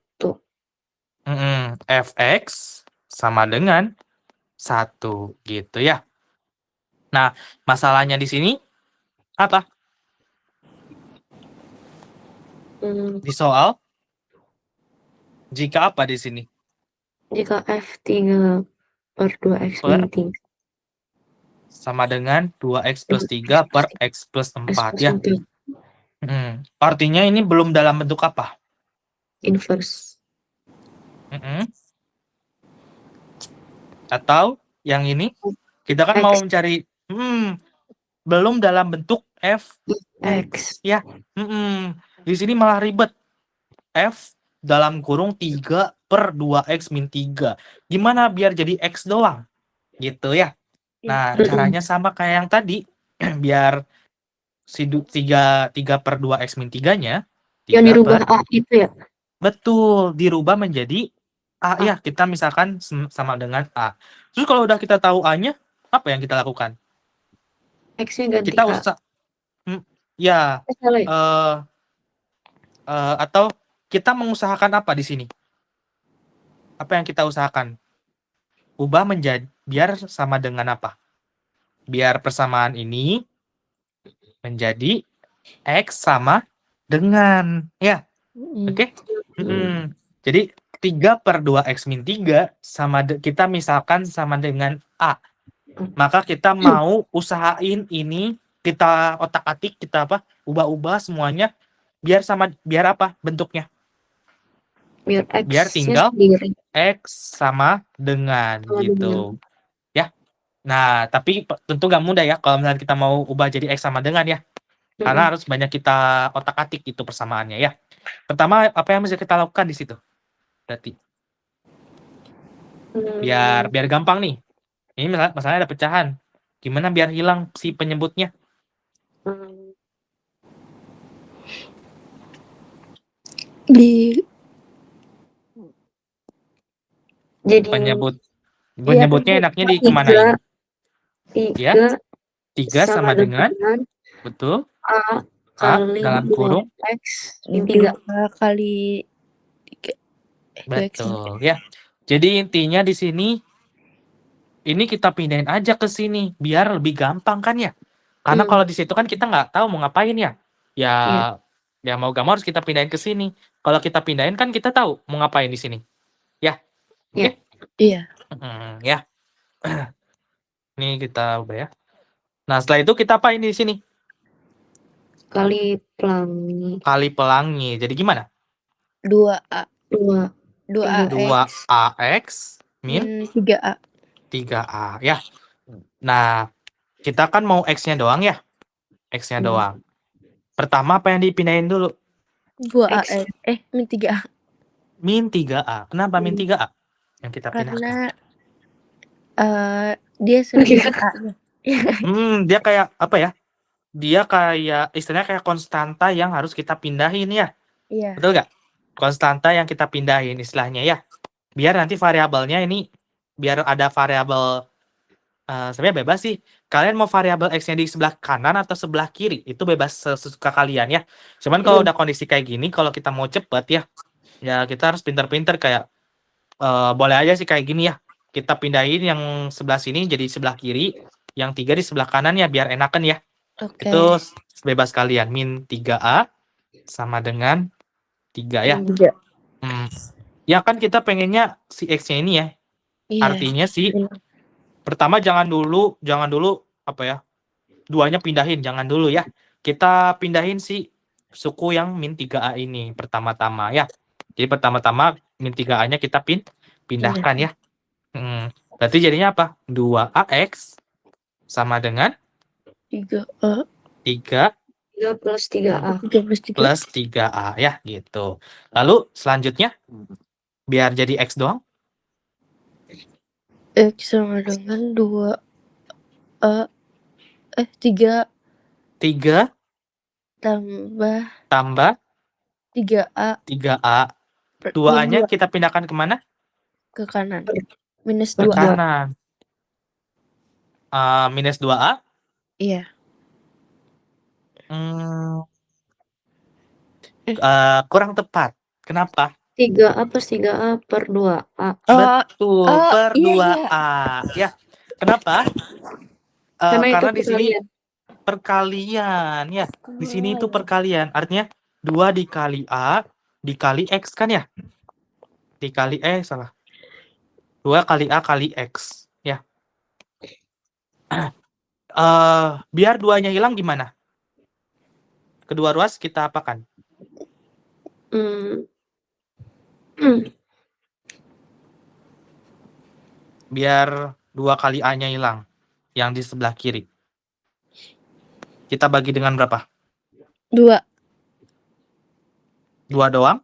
Fx sama dengan 1 gitu ya. Nah, masalahnya di sini apa? Di soal jika apa di sini? Jika F3 per 2X Per min 3. sama dengan 2X plus 3 per X plus 4 ya. Artinya ini belum dalam bentuk apa? Inverse. Atau yang ini kita kan X. mau mencari belum dalam bentuk Fx ya. Di sini malah ribet. F dalam kurung 3 per 2X min 3. Gimana biar jadi X doang? Gitu ya. Nah, caranya sama kayak yang tadi. Biar si 3 per 2X min 3-nya. Yang dirubah A itu ya? Betul, dirubah menjadi A ya. Kita misalkan sama dengan A. Terus kalau udah kita tahu A-nya, apa yang kita lakukan? X-nya ganti Kita A. usah ya. Atau kita mengusahakan apa di sini? Apa yang kita usahakan? Ubah menjadi biar sama dengan apa? Biar persamaan ini menjadi X sama dengan ya. Oke? Jadi 3 per 2X min 3 sama kita misalkan sama dengan A. Maka kita mau usahain ini, kita otak-atik, kita apa? Ubah-ubah semuanya biar sama, biar apa bentuknya? Biar tinggal sendiri. X sama dengan gitu. Ya. Nah, tapi tentu nggak mudah ya kalau misalnya kita mau ubah jadi X sama dengan ya. Karena harus banyak kita otak-atik itu persamaannya ya. Pertama, apa yang bisa kita lakukan di situ? Berarti biar gampang nih. Ini masalahnya ada pecahan. Gimana biar hilang si penyebutnya? Jadi penyebutnya enaknya dikemanain? 3 sama dengan betul A kali dalam kurung X min 3 kali 3. Betul ya. Jadi intinya di sini ini kita pindahin aja ke sini biar lebih gampang kan ya. Karena kalau di situ kan kita nggak tahu mau ngapain ya. Ya mau gak mau harus kita pindahin ke sini. Kalau kita pindahin kan kita tahu mau ngapain di sini. Ya. Oke? Iya. Ya. Ini kita ubah ya. Nah, setelah itu kita apain di sini? Kali pelangi. Kali pelangi. Jadi gimana? 2A. 2AX min 3A. 3A ya. Nah, kita kan mau X-nya doang ya. X-nya doang. Pertama apa yang dipindahin dulu? 2A. Min 3A. Min 3A. Kenapa min 3A? Yang kita pindahkan. Karena dia sedikit A-nya. Dia kayak apa ya? Dia kayak istilahnya kayak konstanta yang harus kita pindahin ya. Iya. Betul nggak? Konstanta yang kita pindahin istilahnya ya. Biar nanti variabelnya ini biar ada variabel sebenarnya bebas sih. Kalian mau variabel X-nya di sebelah kanan atau sebelah kiri, itu bebas sesuka kalian ya. Cuman kalau udah kondisi kayak gini, kalau kita mau cepet ya kita harus pinter-pinter kayak boleh aja sih kayak gini ya. Kita pindahin yang sebelah sini jadi sebelah kiri, yang 3 di sebelah kanan ya biar enakan ya. Oke. Itu bebas kalian. Min 3A sama dengan 3 ya. 3. Ya kan kita pengennya si X-nya ini ya. Iya. Artinya sih pertama jangan dulu apa ya? Duanya pindahin, jangan dulu ya. Kita pindahin si suku yang min 3A ini pertama-tama ya. Jadi pertama-tama min 3A-nya kita pindahkan ya. Berarti jadinya apa? 2AX sama dengan 3A. 3 3 plus 3A. 3 plus 3. Plus 3A ya, gitu. Lalu selanjutnya, biar jadi X doang, X sama dengan 2A 3 3 tambah tambah 3A 3A. per 2A-nya 2 kita pindahkan kemana? ke kanan. Minus Ke 2A. kanan. Minus 2A. Iya. Kurang tepat. Kenapa? 3A plus 3A per 2A. Betul, per iya. 2A. Ya, kenapa? Karena itu Karena di sini perkalian. perkalian ya. Di sini itu iya. perkalian. Artinya 2 dikali A dikali X kan ya? Dikali salah. 2 kali A kali X ya. Biar 2-nya hilang gimana? Kedua ruas kita apakan? Biar 2 kali A-nya hilang. Yang di sebelah kiri. Kita bagi dengan berapa? 2. 2 doang?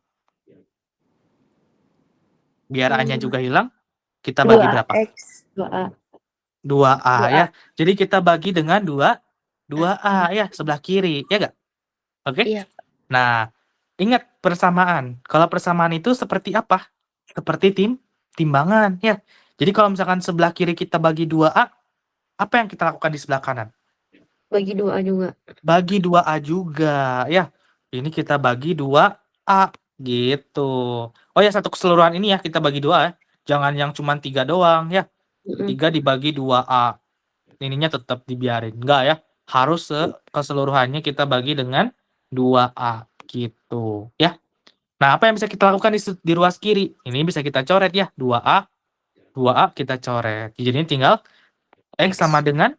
Biar A-nya juga hilang, kita bagi berapa? 2X. 2A. 2A 2A. ya. Jadi kita bagi dengan 2A ya, sebelah kiri, ya nggak? Oke? Iya. Nah, ingat persamaan. Kalau persamaan itu seperti apa? Seperti timbangan ya. Jadi kalau misalkan sebelah kiri kita bagi 2A, apa yang kita lakukan di sebelah kanan? Bagi 2A juga. Bagi 2A juga ya. Ini kita bagi 2A gitu. Oh ya, satu keseluruhan ini ya kita bagi 2 ya. Jangan yang cuma 3 doang ya. 3 dibagi 2A. Ininya tetap dibiarin. Enggak ya. Harus keseluruhannya kita bagi dengan 2A gitu ya. Nah, apa yang bisa kita lakukan di ruas kiri? Ini bisa kita coret ya. 2A kita coret. Jadi ini tinggal X sama dengan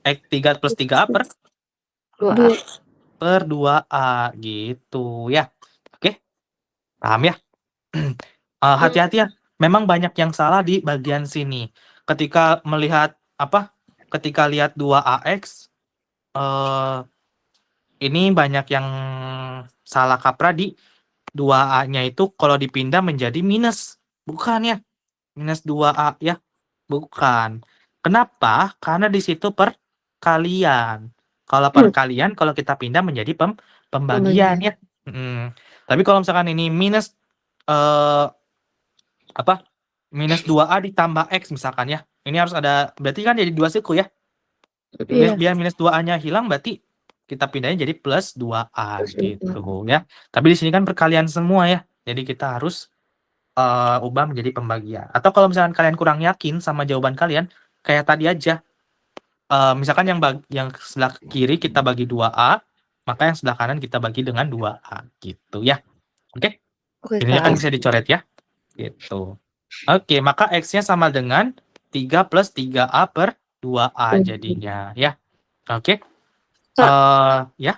X 3 plus 3A per 2A. per 2A gitu ya. Oke. Paham ya? Hati-hati ya. Memang banyak yang salah di bagian sini. Ketika melihat ketika lihat 2AX ini banyak yang salah kaprah di 2A-nya itu kalau dipindah menjadi minus. Bukan ya. Minus 2A ya. Bukan. Kenapa? Karena di situ perkalian. Kalau perkalian, kalau kita pindah menjadi pembagian ya. Tapi kalau misalkan ini minus minus 2A ditambah X misalkan ya. Ini harus ada, berarti kan jadi 2 siku ya. Iya. Biar minus 2A-nya hilang, berarti kita pindahin jadi plus 2A Plus 2A. gitu ya. Tapi di sini kan perkalian semua ya. Jadi kita harus ubah menjadi pembagian. Atau kalau misalkan kalian kurang yakin sama jawaban kalian, kayak tadi aja. Misalkan yang sebelah kiri kita bagi 2A, maka yang sebelah kanan kita bagi dengan 2A gitu ya. Oke? Ini kan bisa dicoret ya. Gitu. Oke, maka X-nya sama dengan 3 plus 3A per 2A jadinya ya. Oke. Ya.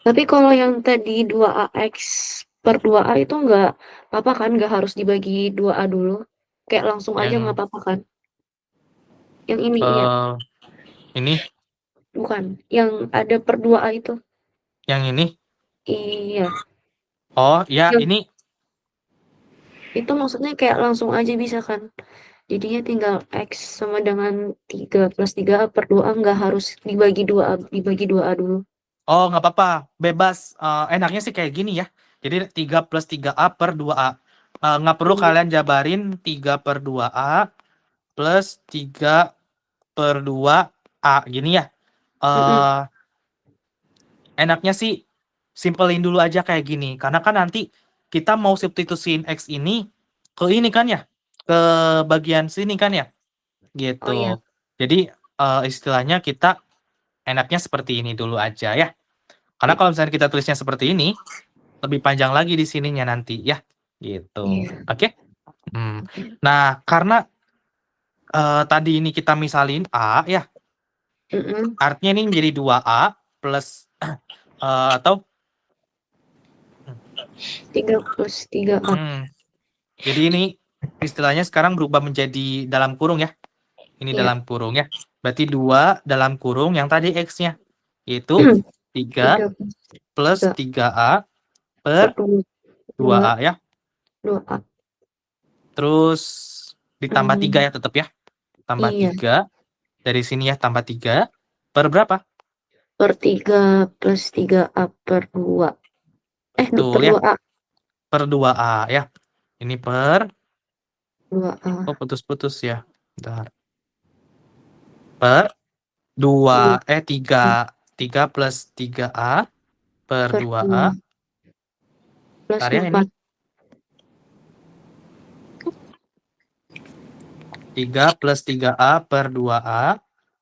Tapi kalau yang tadi 2AX per 2A itu nggak apa-apa kan? Nggak harus dibagi 2A dulu? Kayak langsung aja nggak apa-apa kan? Yang ini iya. Ini? Bukan. Yang ada per 2A itu. Yang ini? Iya. Oh, ya ini. Itu maksudnya kayak langsung aja bisa kan? Jadinya tinggal X sama dengan 3 plus 3A per 2A nggak harus dibagi 2A dulu. Oh, nggak apa-apa. Bebas. Enaknya sih kayak gini ya. Jadi 3 plus 3A per 2A. Nggak perlu kalian jabarin 3 per 2A plus 3 per 2A. Gini ya. Enaknya sih simpelin dulu aja kayak gini. Karena kan nanti kita mau substitusiin X ini ke ini kan ya. Ke bagian sini kan ya. Gitu. Oh, iya. Jadi istilahnya kita enaknya seperti ini dulu aja ya. Karena kalau misalnya kita tulisnya seperti ini, lebih panjang lagi di sininya nanti ya. Gitu. Oke? Nah, karena tadi ini kita misalin A ya. Artinya ini menjadi 2A plus atau 3 plus 3A. Jadi ini istilahnya sekarang berubah menjadi dalam kurung ya. Ini dalam kurung ya. Berarti 2 dalam kurung yang tadi X-nya. yaitu 3 3 plus 3 3A per per 2A ya. 2A. Terus ditambah 3 Hmm, ya tetap ya. Tambah iya. 3. Dari sini ya tambah 3. Per berapa? Per 3 plus 3A per 2. Per Betul ya. 2A. Per 2A ya. Ini per 2A. Oh, putus-putus ya. Bentar. Per 2 3 plus 3A per per 2A. 2 plus Bentar ya ini. 4. 3 plus 3A per 2A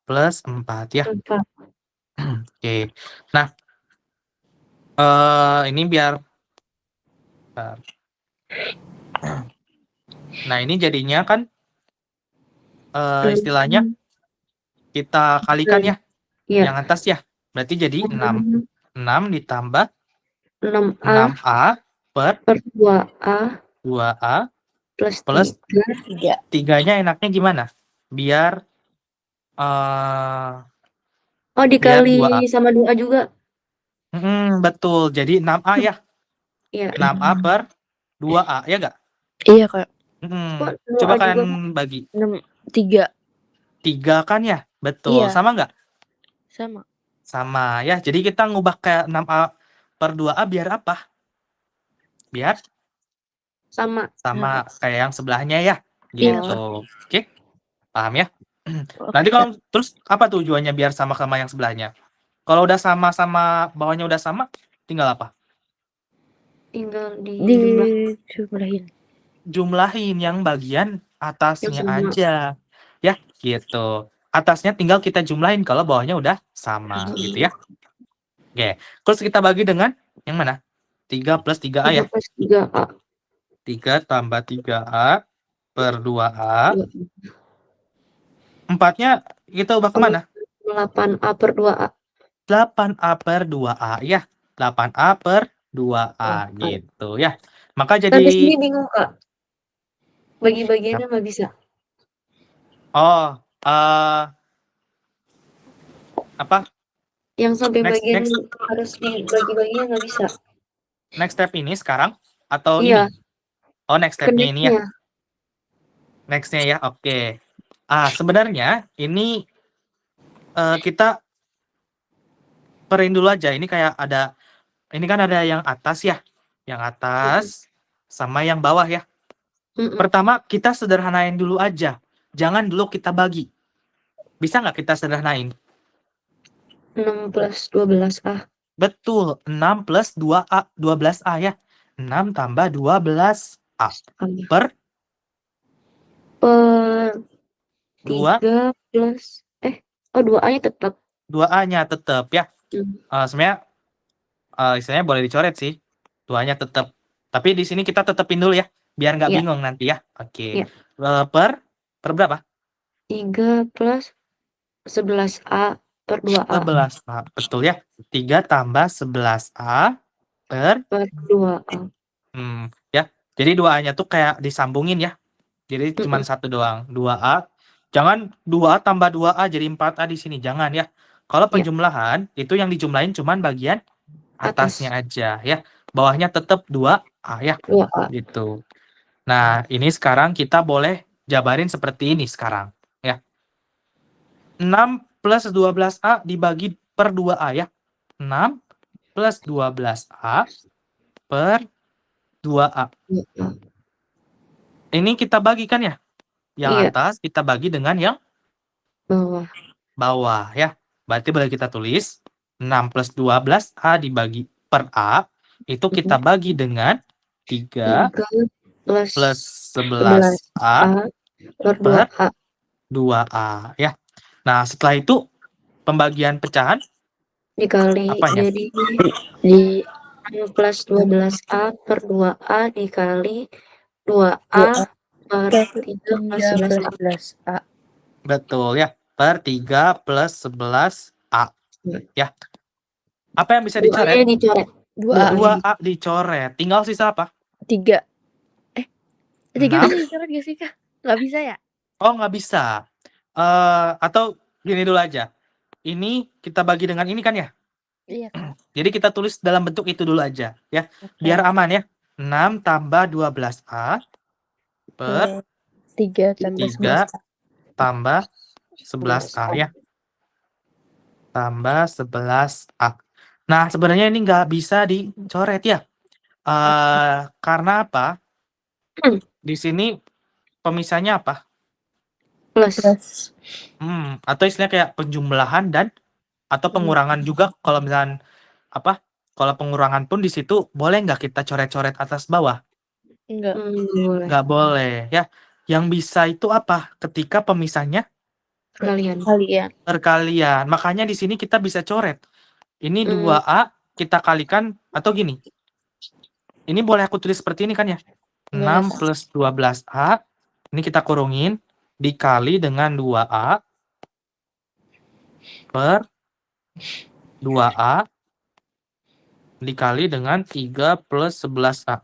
plus 4 ya. 4. Oke. Nah, ini biar bentar. Nah, ini jadinya kan istilahnya kita kalikan ya. Iya. Yang atas ya. Berarti jadi 6. 6 ditambah 6A 6A per per 2A 2A plus plus 3. 3-nya enaknya gimana? Biar Oh, biar dikali 2A. sama 2A juga. Betul. Jadi 6A ya. Iya. 6A per 2A ya enggak? Iya, Kak. Kok Coba 2A juga, kalian Kak? bagi. 3. 3 kan ya? Betul. Iya. Sama enggak? Sama. Sama ya. Jadi kita ngubah ke 6A per 2A biar apa? Biar Sama. sama kayak yang sebelahnya ya. Iya, Gitu. Oke. Paham ya? Nanti kalau terus apa tujuannya biar sama-sama yang sebelahnya? Kalau udah sama-sama bawahnya udah sama, tinggal apa? Tinggal dijumlah. Dijumlahin. Jumlahin yang bagian atasnya Yang sama. aja. Ya, gitu. Atasnya tinggal kita jumlahin kalau bawahnya udah sama gitu ya. Oke. Terus kita bagi dengan yang mana? 3 plus 3A 3 ya. plus 3A. 3 tambah 3A per 2A. 4-nya kita ubah kemana? 8A per 2A. 8A per 2A ya. 8A per 2A gitu ya. Maka Sampai jadi sini bingung, Kak. Bagi-bagiannya nggak bisa. Apa? Yang sampai bagian Next harus dibagi-baginya nggak bisa. next step ini sekarang atau Iya. ini? Oh, next step-nya ini ya. Connect-nya. Next-nya ya. Oke. Sebenarnya ini kita perin dulu aja. Ini kayak ada ini kan ada yang atas ya. Yang atas sama yang bawah ya. Pertama kita sederhanain dulu aja. Jangan dulu kita bagi. Bisa nggak kita sederhanain? 6 plus 12A. Betul. 6 plus 2A. 12A ya. 6 tambah 12A. Per 3 plus 2A-nya tetap. 2A-nya tetap ya. Sebenarnya istilahnya boleh dicoret sih. 2-nya tetap. Tapi di sini kita tetepin dulu ya. Biar nggak bingung nanti ya. Oke. Per berapa? 3 plus 11A per 2A. 11A. Betul ya. 3 tambah 11A per 2A. Ya. Jadi 2A-nya tuh kayak disambungin ya. Jadi cuma satu doang. 2A. Jangan 2A tambah 2A jadi 4A di sini. Jangan ya. Kalau penjumlahan, itu yang dijumlahin cuma bagian atasnya aja ya. Bawahnya tetap 2A ya. 2A. Gitu. Nah, ini sekarang kita boleh jabarin seperti ini sekarang ya. 6 plus 12A dibagi per 2A ya. 6 plus 12A per 2A. Ini kita bagikan ya. Yang atas kita bagi dengan yang bawah ya. Berarti boleh kita tulis 6 plus 12A dibagi per A. Itu kita bagi dengan 3 plus 11A per 2A ya. Nah, setelah itu pembagian pecahan dikali apanya? jadi di 6 plus 12A per 2A dikali 2A per 3 plus 11A. Betul ya. Per 3 plus 11A. Ya. Apa yang bisa dicoret? 2A dicoret. Tinggal sisa apa? 3. 3 6. bisa dicoret gak sih, Kak? Nggak bisa ya? Oh, nggak bisa. Atau gini dulu aja. ini kita bagi dengan ini kan ya? Iya, Kak. Jadi kita tulis dalam bentuk itu dulu aja ya. Oke. Biar aman ya. 6 tambah 12A per 3 tambah 3 11. tambah 11A ya. Tambah 11A. Nah, sebenarnya ini nggak bisa dicoret ya. Karena apa? Di sini pemisahnya apa? Plus. Atau istilahnya kayak penjumlahan dan atau pengurangan juga kalau misalkan apa? Kalau pengurangan pun di situ boleh nggak kita coret-coret atas bawah? Enggak. Boleh. Nggak boleh ya. Yang bisa itu apa? Ketika pemisahnya Kalian. perkalian. Makanya di sini kita bisa coret. Ini 2A kita kalikan atau gini. Ini boleh aku tulis seperti ini kan ya? 6 plus 12A. Ini kita kurungin dikali dengan 2A per 2A dikali dengan 3 plus 11A.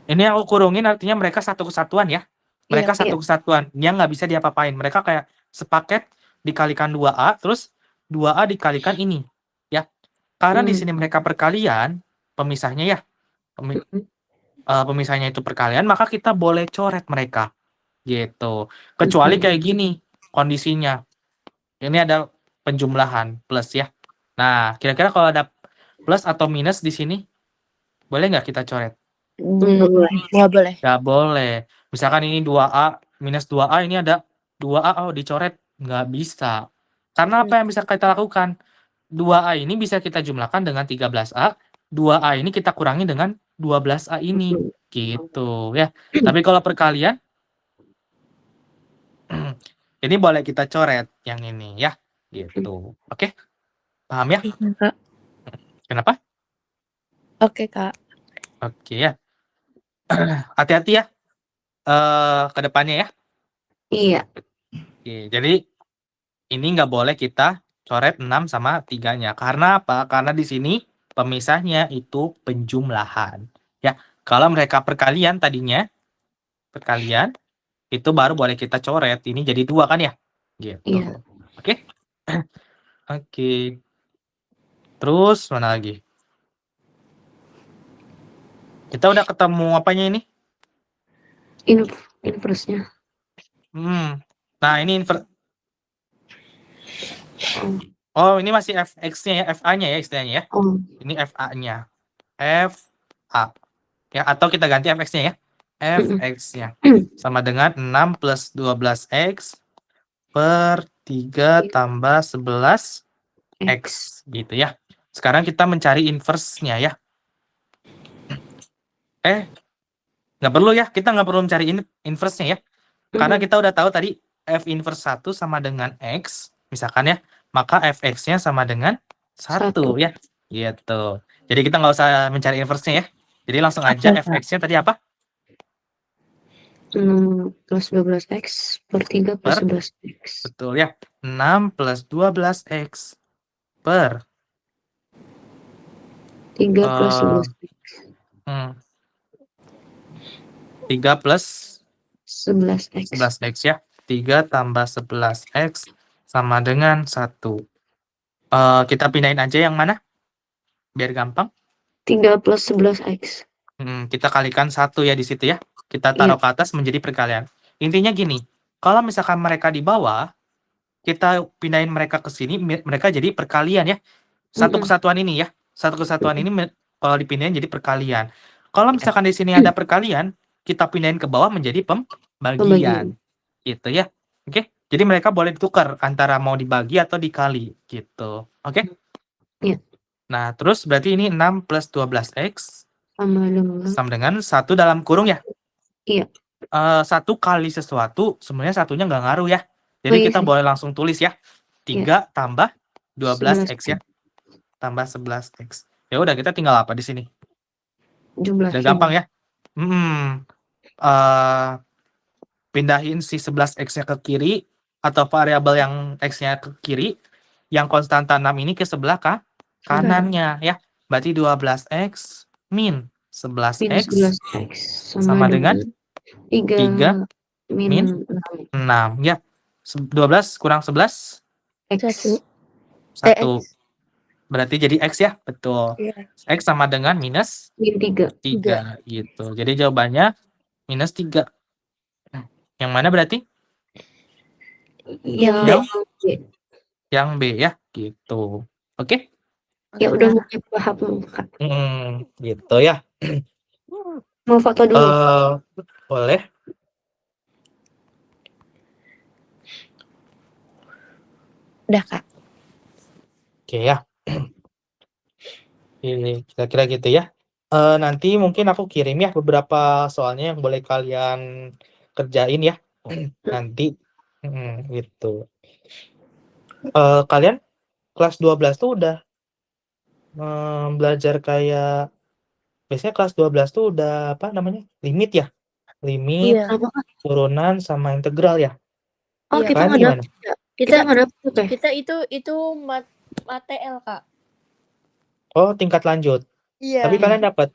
Ini yang aku kurungin artinya mereka satu kesatuan ya. Mereka satu kesatuan. Dia nggak bisa diapa-apain. Mereka kayak sepaket dikalikan 2A, terus 2A dikalikan ini. Ya. Karena di sini mereka perkalian, pemisahnya ya. Pemisahnya itu perkalian, maka kita boleh coret mereka. Gitu. Kecuali kayak gini kondisinya. Ini ada penjumlahan plus ya. Nah, kira-kira kalau ada plus atau minus di sini, boleh nggak kita coret? Nggak boleh. Nggak boleh. Misalkan ini 2A minus 2A, ini ada 2A, oh dicoret. Nggak bisa. Karena apa yang bisa kita lakukan? 2A ini bisa kita jumlahkan dengan 13A, 2A ini kita kurangi dengan 12A ini. Gitu ya. Tapi kalau perkalian, ini boleh kita coret yang ini ya. Gitu. Oke? Paham ya? Kak. Kenapa? Oke, Kak. Oke ya. Hati-hati ya. Ke depannya ya. Iya. Oke, jadi ini nggak boleh kita coret 6 sama 3-nya. Karena apa? Karena di sini pemisahnya itu penjumlahan. Ya, kalau mereka perkalian tadinya, perkalian, itu baru boleh kita coret. Ini jadi 2 kan ya? Gitu. Iya. Oke? Oke. Terus mana lagi? Kita udah ketemu apanya ini? Inverse-nya. Nah, ini oh, ini masih fx-nya ya, fa-nya ya istilahnya ya. Ini fa-nya. fa. Ya, atau kita ganti fx-nya ya. fx-nya sama dengan 6 plus 12x per 3 tambah 11x gitu ya. Sekarang kita mencari inverse-nya ya. Nggak perlu ya, kita nggak perlu mencari inverse-nya ya. Karena kita udah tahu tadi f inverse 1 sama dengan x, misalkan ya, maka fx-nya sama dengan 1 ya. Gitu. Jadi kita nggak usah mencari inverse-nya ya. Jadi langsung aja fx-nya tadi apa? Plus 12x per 3 plus 11x. Betul ya. 6 plus 12x per 3 plus 11x. 3 plus 11x. 11x ya. 3 tambah 11x sama dengan 1. Kita pindahin aja yang mana? Biar gampang. 3 plus 11x. Kita kalikan 1 ya di situ ya. Kita taruh ke atas menjadi perkalian. Intinya gini, kalau misalkan mereka di bawah, kita pindahin mereka ke sini, mereka jadi perkalian ya. Satu kesatuan ini ya. Satu kesatuan ini kalau dipindahin jadi perkalian. Kalau misalkan di sini ada perkalian, kita pindahin ke bawah menjadi pembagian. Gitu ya. Oke. Jadi mereka boleh ditukar antara mau dibagi atau dikali gitu. Oke? Iya. Nah, terus berarti ini 6 plus 12x sama dengan 1 dalam kurung ya? Iya. 1 kali sesuatu, sebenarnya satunya nggak ngaruh ya. Jadi kita boleh langsung tulis ya. 3 tambah 12x ya. Tambah 11x. Ya udah, kita tinggal apa di sini? Jumlah. Udah gampang ya. Pindahin si 11x-nya ke kiri atau variabel yang x-nya ke kiri, yang konstanta 6 ini ke sebelah kanannya ya. Berarti 12x min 11x sama dengan 3 min 6 ya. 12 kurang 11 X. Satu. 1. Berarti jadi X ya? Betul. Iya. X sama dengan minus Min 3. 3 gitu. Jadi jawabannya minus 3. Yang mana berarti? Yang Yang B. Yang B ya, gitu. Oke? Ya udah mulai paham, Kak. Gitu ya. Mau foto dulu? Boleh. Udah, Kak. Oke ya. Ini kira-kira gitu ya. Nanti mungkin aku kirim ya beberapa soalnya yang boleh kalian kerjain ya. Nanti gitu. Kalian kelas 12 tuh udah belajar kayak biasanya kelas 12 tuh udah apa namanya? Limit ya? Limit, Iya. Kenapa, Kak? turunan sama integral ya? Oh, Iya, kita Kalian nggak gimana? dapet ya? Kita nggak dapet ya? Kita itu MATL, Kak. Oh, tingkat lanjut. Iya. Tapi kalian dapat?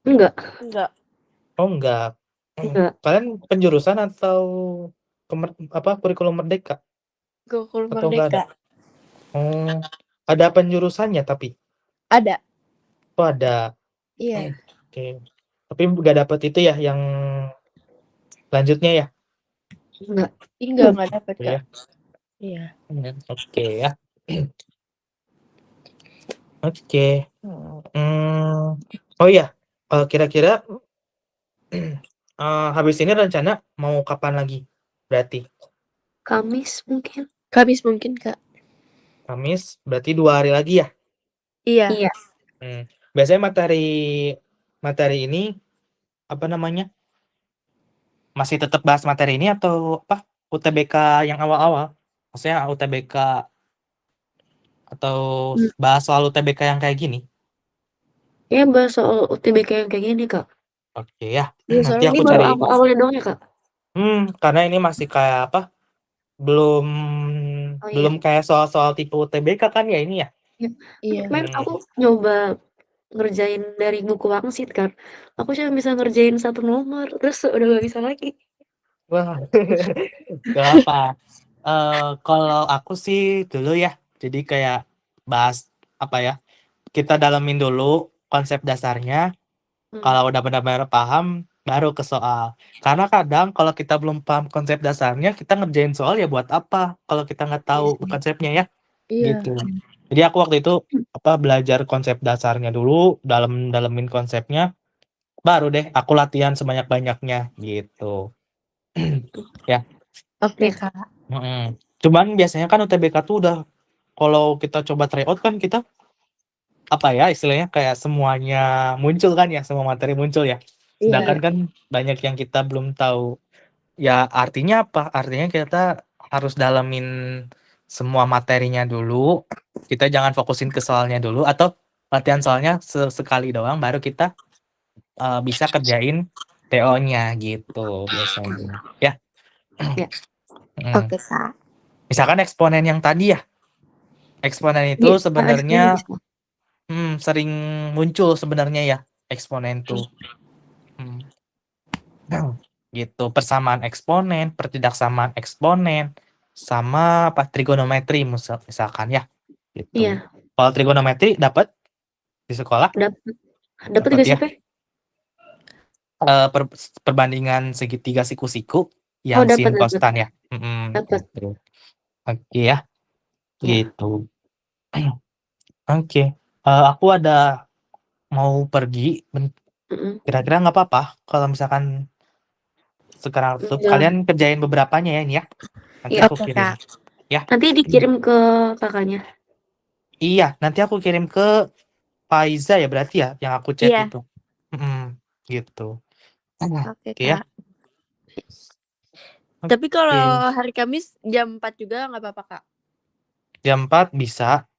Enggak. Enggak. Oh, enggak. Enggak. Kalian penjurusan atau kurikulum merdeka? Kurikulum Atau enggak ada? Merdeka. Oh, ada penjurusannya tapi? Ada. Oh, ada. Iya. Oke. Tapi nggak dapet itu ya yang lanjutnya ya? Enggak. Enggak dapat, Oke Kak. ya. Iya. Oke ya. Oke. Oh iya, kira-kira habis ini rencana mau kapan lagi? Berarti Kamis mungkin. Kamis mungkin, Kak. Kamis berarti 2 hari lagi ya? Iya. Iya. Biasanya materi ini apa namanya? Masih tetap bahas materi ini atau apa? UTBK yang awal-awal? Maksudnya UTBK atau bahas soal UTBK yang kayak gini? Ya bahas soal UTBK yang kayak gini, Kak. Oke ya. Iya, Nanti soalnya aku Ini baru cari. awal-awalnya doang ya, Kak? Karena ini masih kayak apa? Belum Oh, iya. belum kayak soal-soal tipe UTBK kan ya ini ya? Iya. Kemarin aku nyoba ngerjain dari buku wangsit kan. Aku cuma bisa ngerjain 1 nomor, terus udah gak bisa lagi. Wah, gak apa. Kalau aku sih dulu ya, jadi kayak bahas apa ya? Kita dalamin dulu konsep dasarnya. Kalau udah benar-benar paham, baru ke soal. Karena kadang kalau kita belum paham konsep dasarnya, kita ngerjain soal ya buat apa? Kalau kita nggak tahu konsepnya ya, Iya. gitu. Jadi aku waktu itu belajar konsep dasarnya dulu, dalemin konsepnya, baru deh aku latihan sebanyak-banyaknya gitu. Ya. Oke, Kak. Cuman biasanya kan UTBK tuh udah kalau kita coba tryout kan kita apa ya istilahnya kayak semuanya muncul kan ya, semua materi muncul ya. Sedangkan kan banyak yang kita belum tahu. Ya artinya apa? Artinya kita harus dalemin semua materinya dulu. Kita jangan fokusin ke soalnya dulu atau latihan soalnya sekali doang baru kita bisa kerjain TO-nya gitu biasanya. Ya. Ya. Oke, Kak. Misalkan eksponen yang tadi ya. Eksponen itu sebenarnya sering muncul sebenarnya ya eksponen tuh. Gitu, persamaan eksponen, pertidaksamaan eksponen, sama apa trigonometri misalkan ya. Gitu. Iya. Kalau trigonometri dapat di sekolah? Dapat nggak sih, ya. Pe? Perbandingan segitiga siku-siku yang sin konstan ya. Dapat. Gitu. Oke ya. Gitu. Oke. Aku ada mau pergi. Kira-kira nggak apa-apa kalau misalkan sekarang tuh kalian kerjain beberapanya ya ini ya. Nanti aku kirim. Ya. Nanti dikirim ke kakaknya. Iya, nanti aku kirim ke Faiza ya berarti ya yang aku chat itu. Gitu. Oke, ya. Kak. Tapi kalau hari Kamis jam 4 juga nggak apa-apa, Kak? Jam 4 bisa.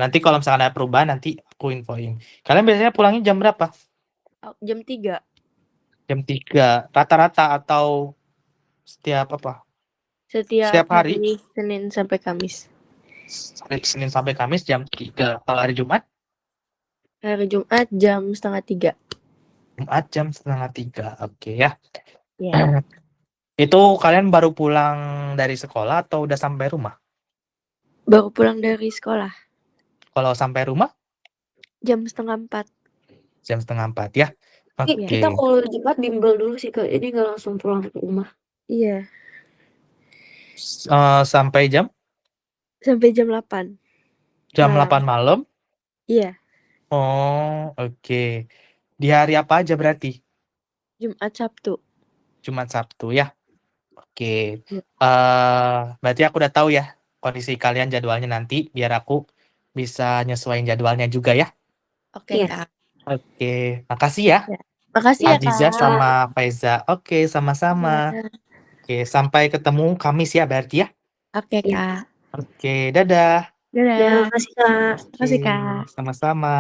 Nanti kalau misalkan ada perubahan nanti aku infoin. Kalian biasanya pulangnya jam berapa? Jam 3. Jam 3. Rata-rata atau setiap apa? Setiap hari? Senin sampai Kamis. Senin sampai Kamis jam 3. Kalau hari Jumat? Hari Jumat jam 2:30. Jumat jam 2:30. Oke ya. Iya. Itu kalian baru pulang dari sekolah atau udah sampai rumah? Baru pulang dari sekolah. Kalau sampai rumah? Jam 3:30. Jam 3:30 ya? Kita Oke. kalau Jumat bimbel dulu sih, Kak, jadi nggak langsung pulang ke rumah. Iya. Sampai jam? Sampai jam 8 Jam malam. 8 malam? Iya. Oh, oke. Di hari apa aja berarti? Jumat, Sabtu. Jumat, Sabtu ya? Oke. Iya. Berarti aku udah tahu ya kondisi kalian jadwalnya nanti, biar aku bisa nyesuaiin jadwalnya juga ya. Oke, Iya. Kak. Oke, makasih ya. Ya. Makasih ya, Aziza Kak. sama Faiza. Oke, sama-sama. Iya. Oke, sampai ketemu Kamis ya berarti ya. Oke, Iya. Kak. Oke, dadah. Udah, Dadah. makasih, Kak. Makasih, Oke, Kak. sama-sama.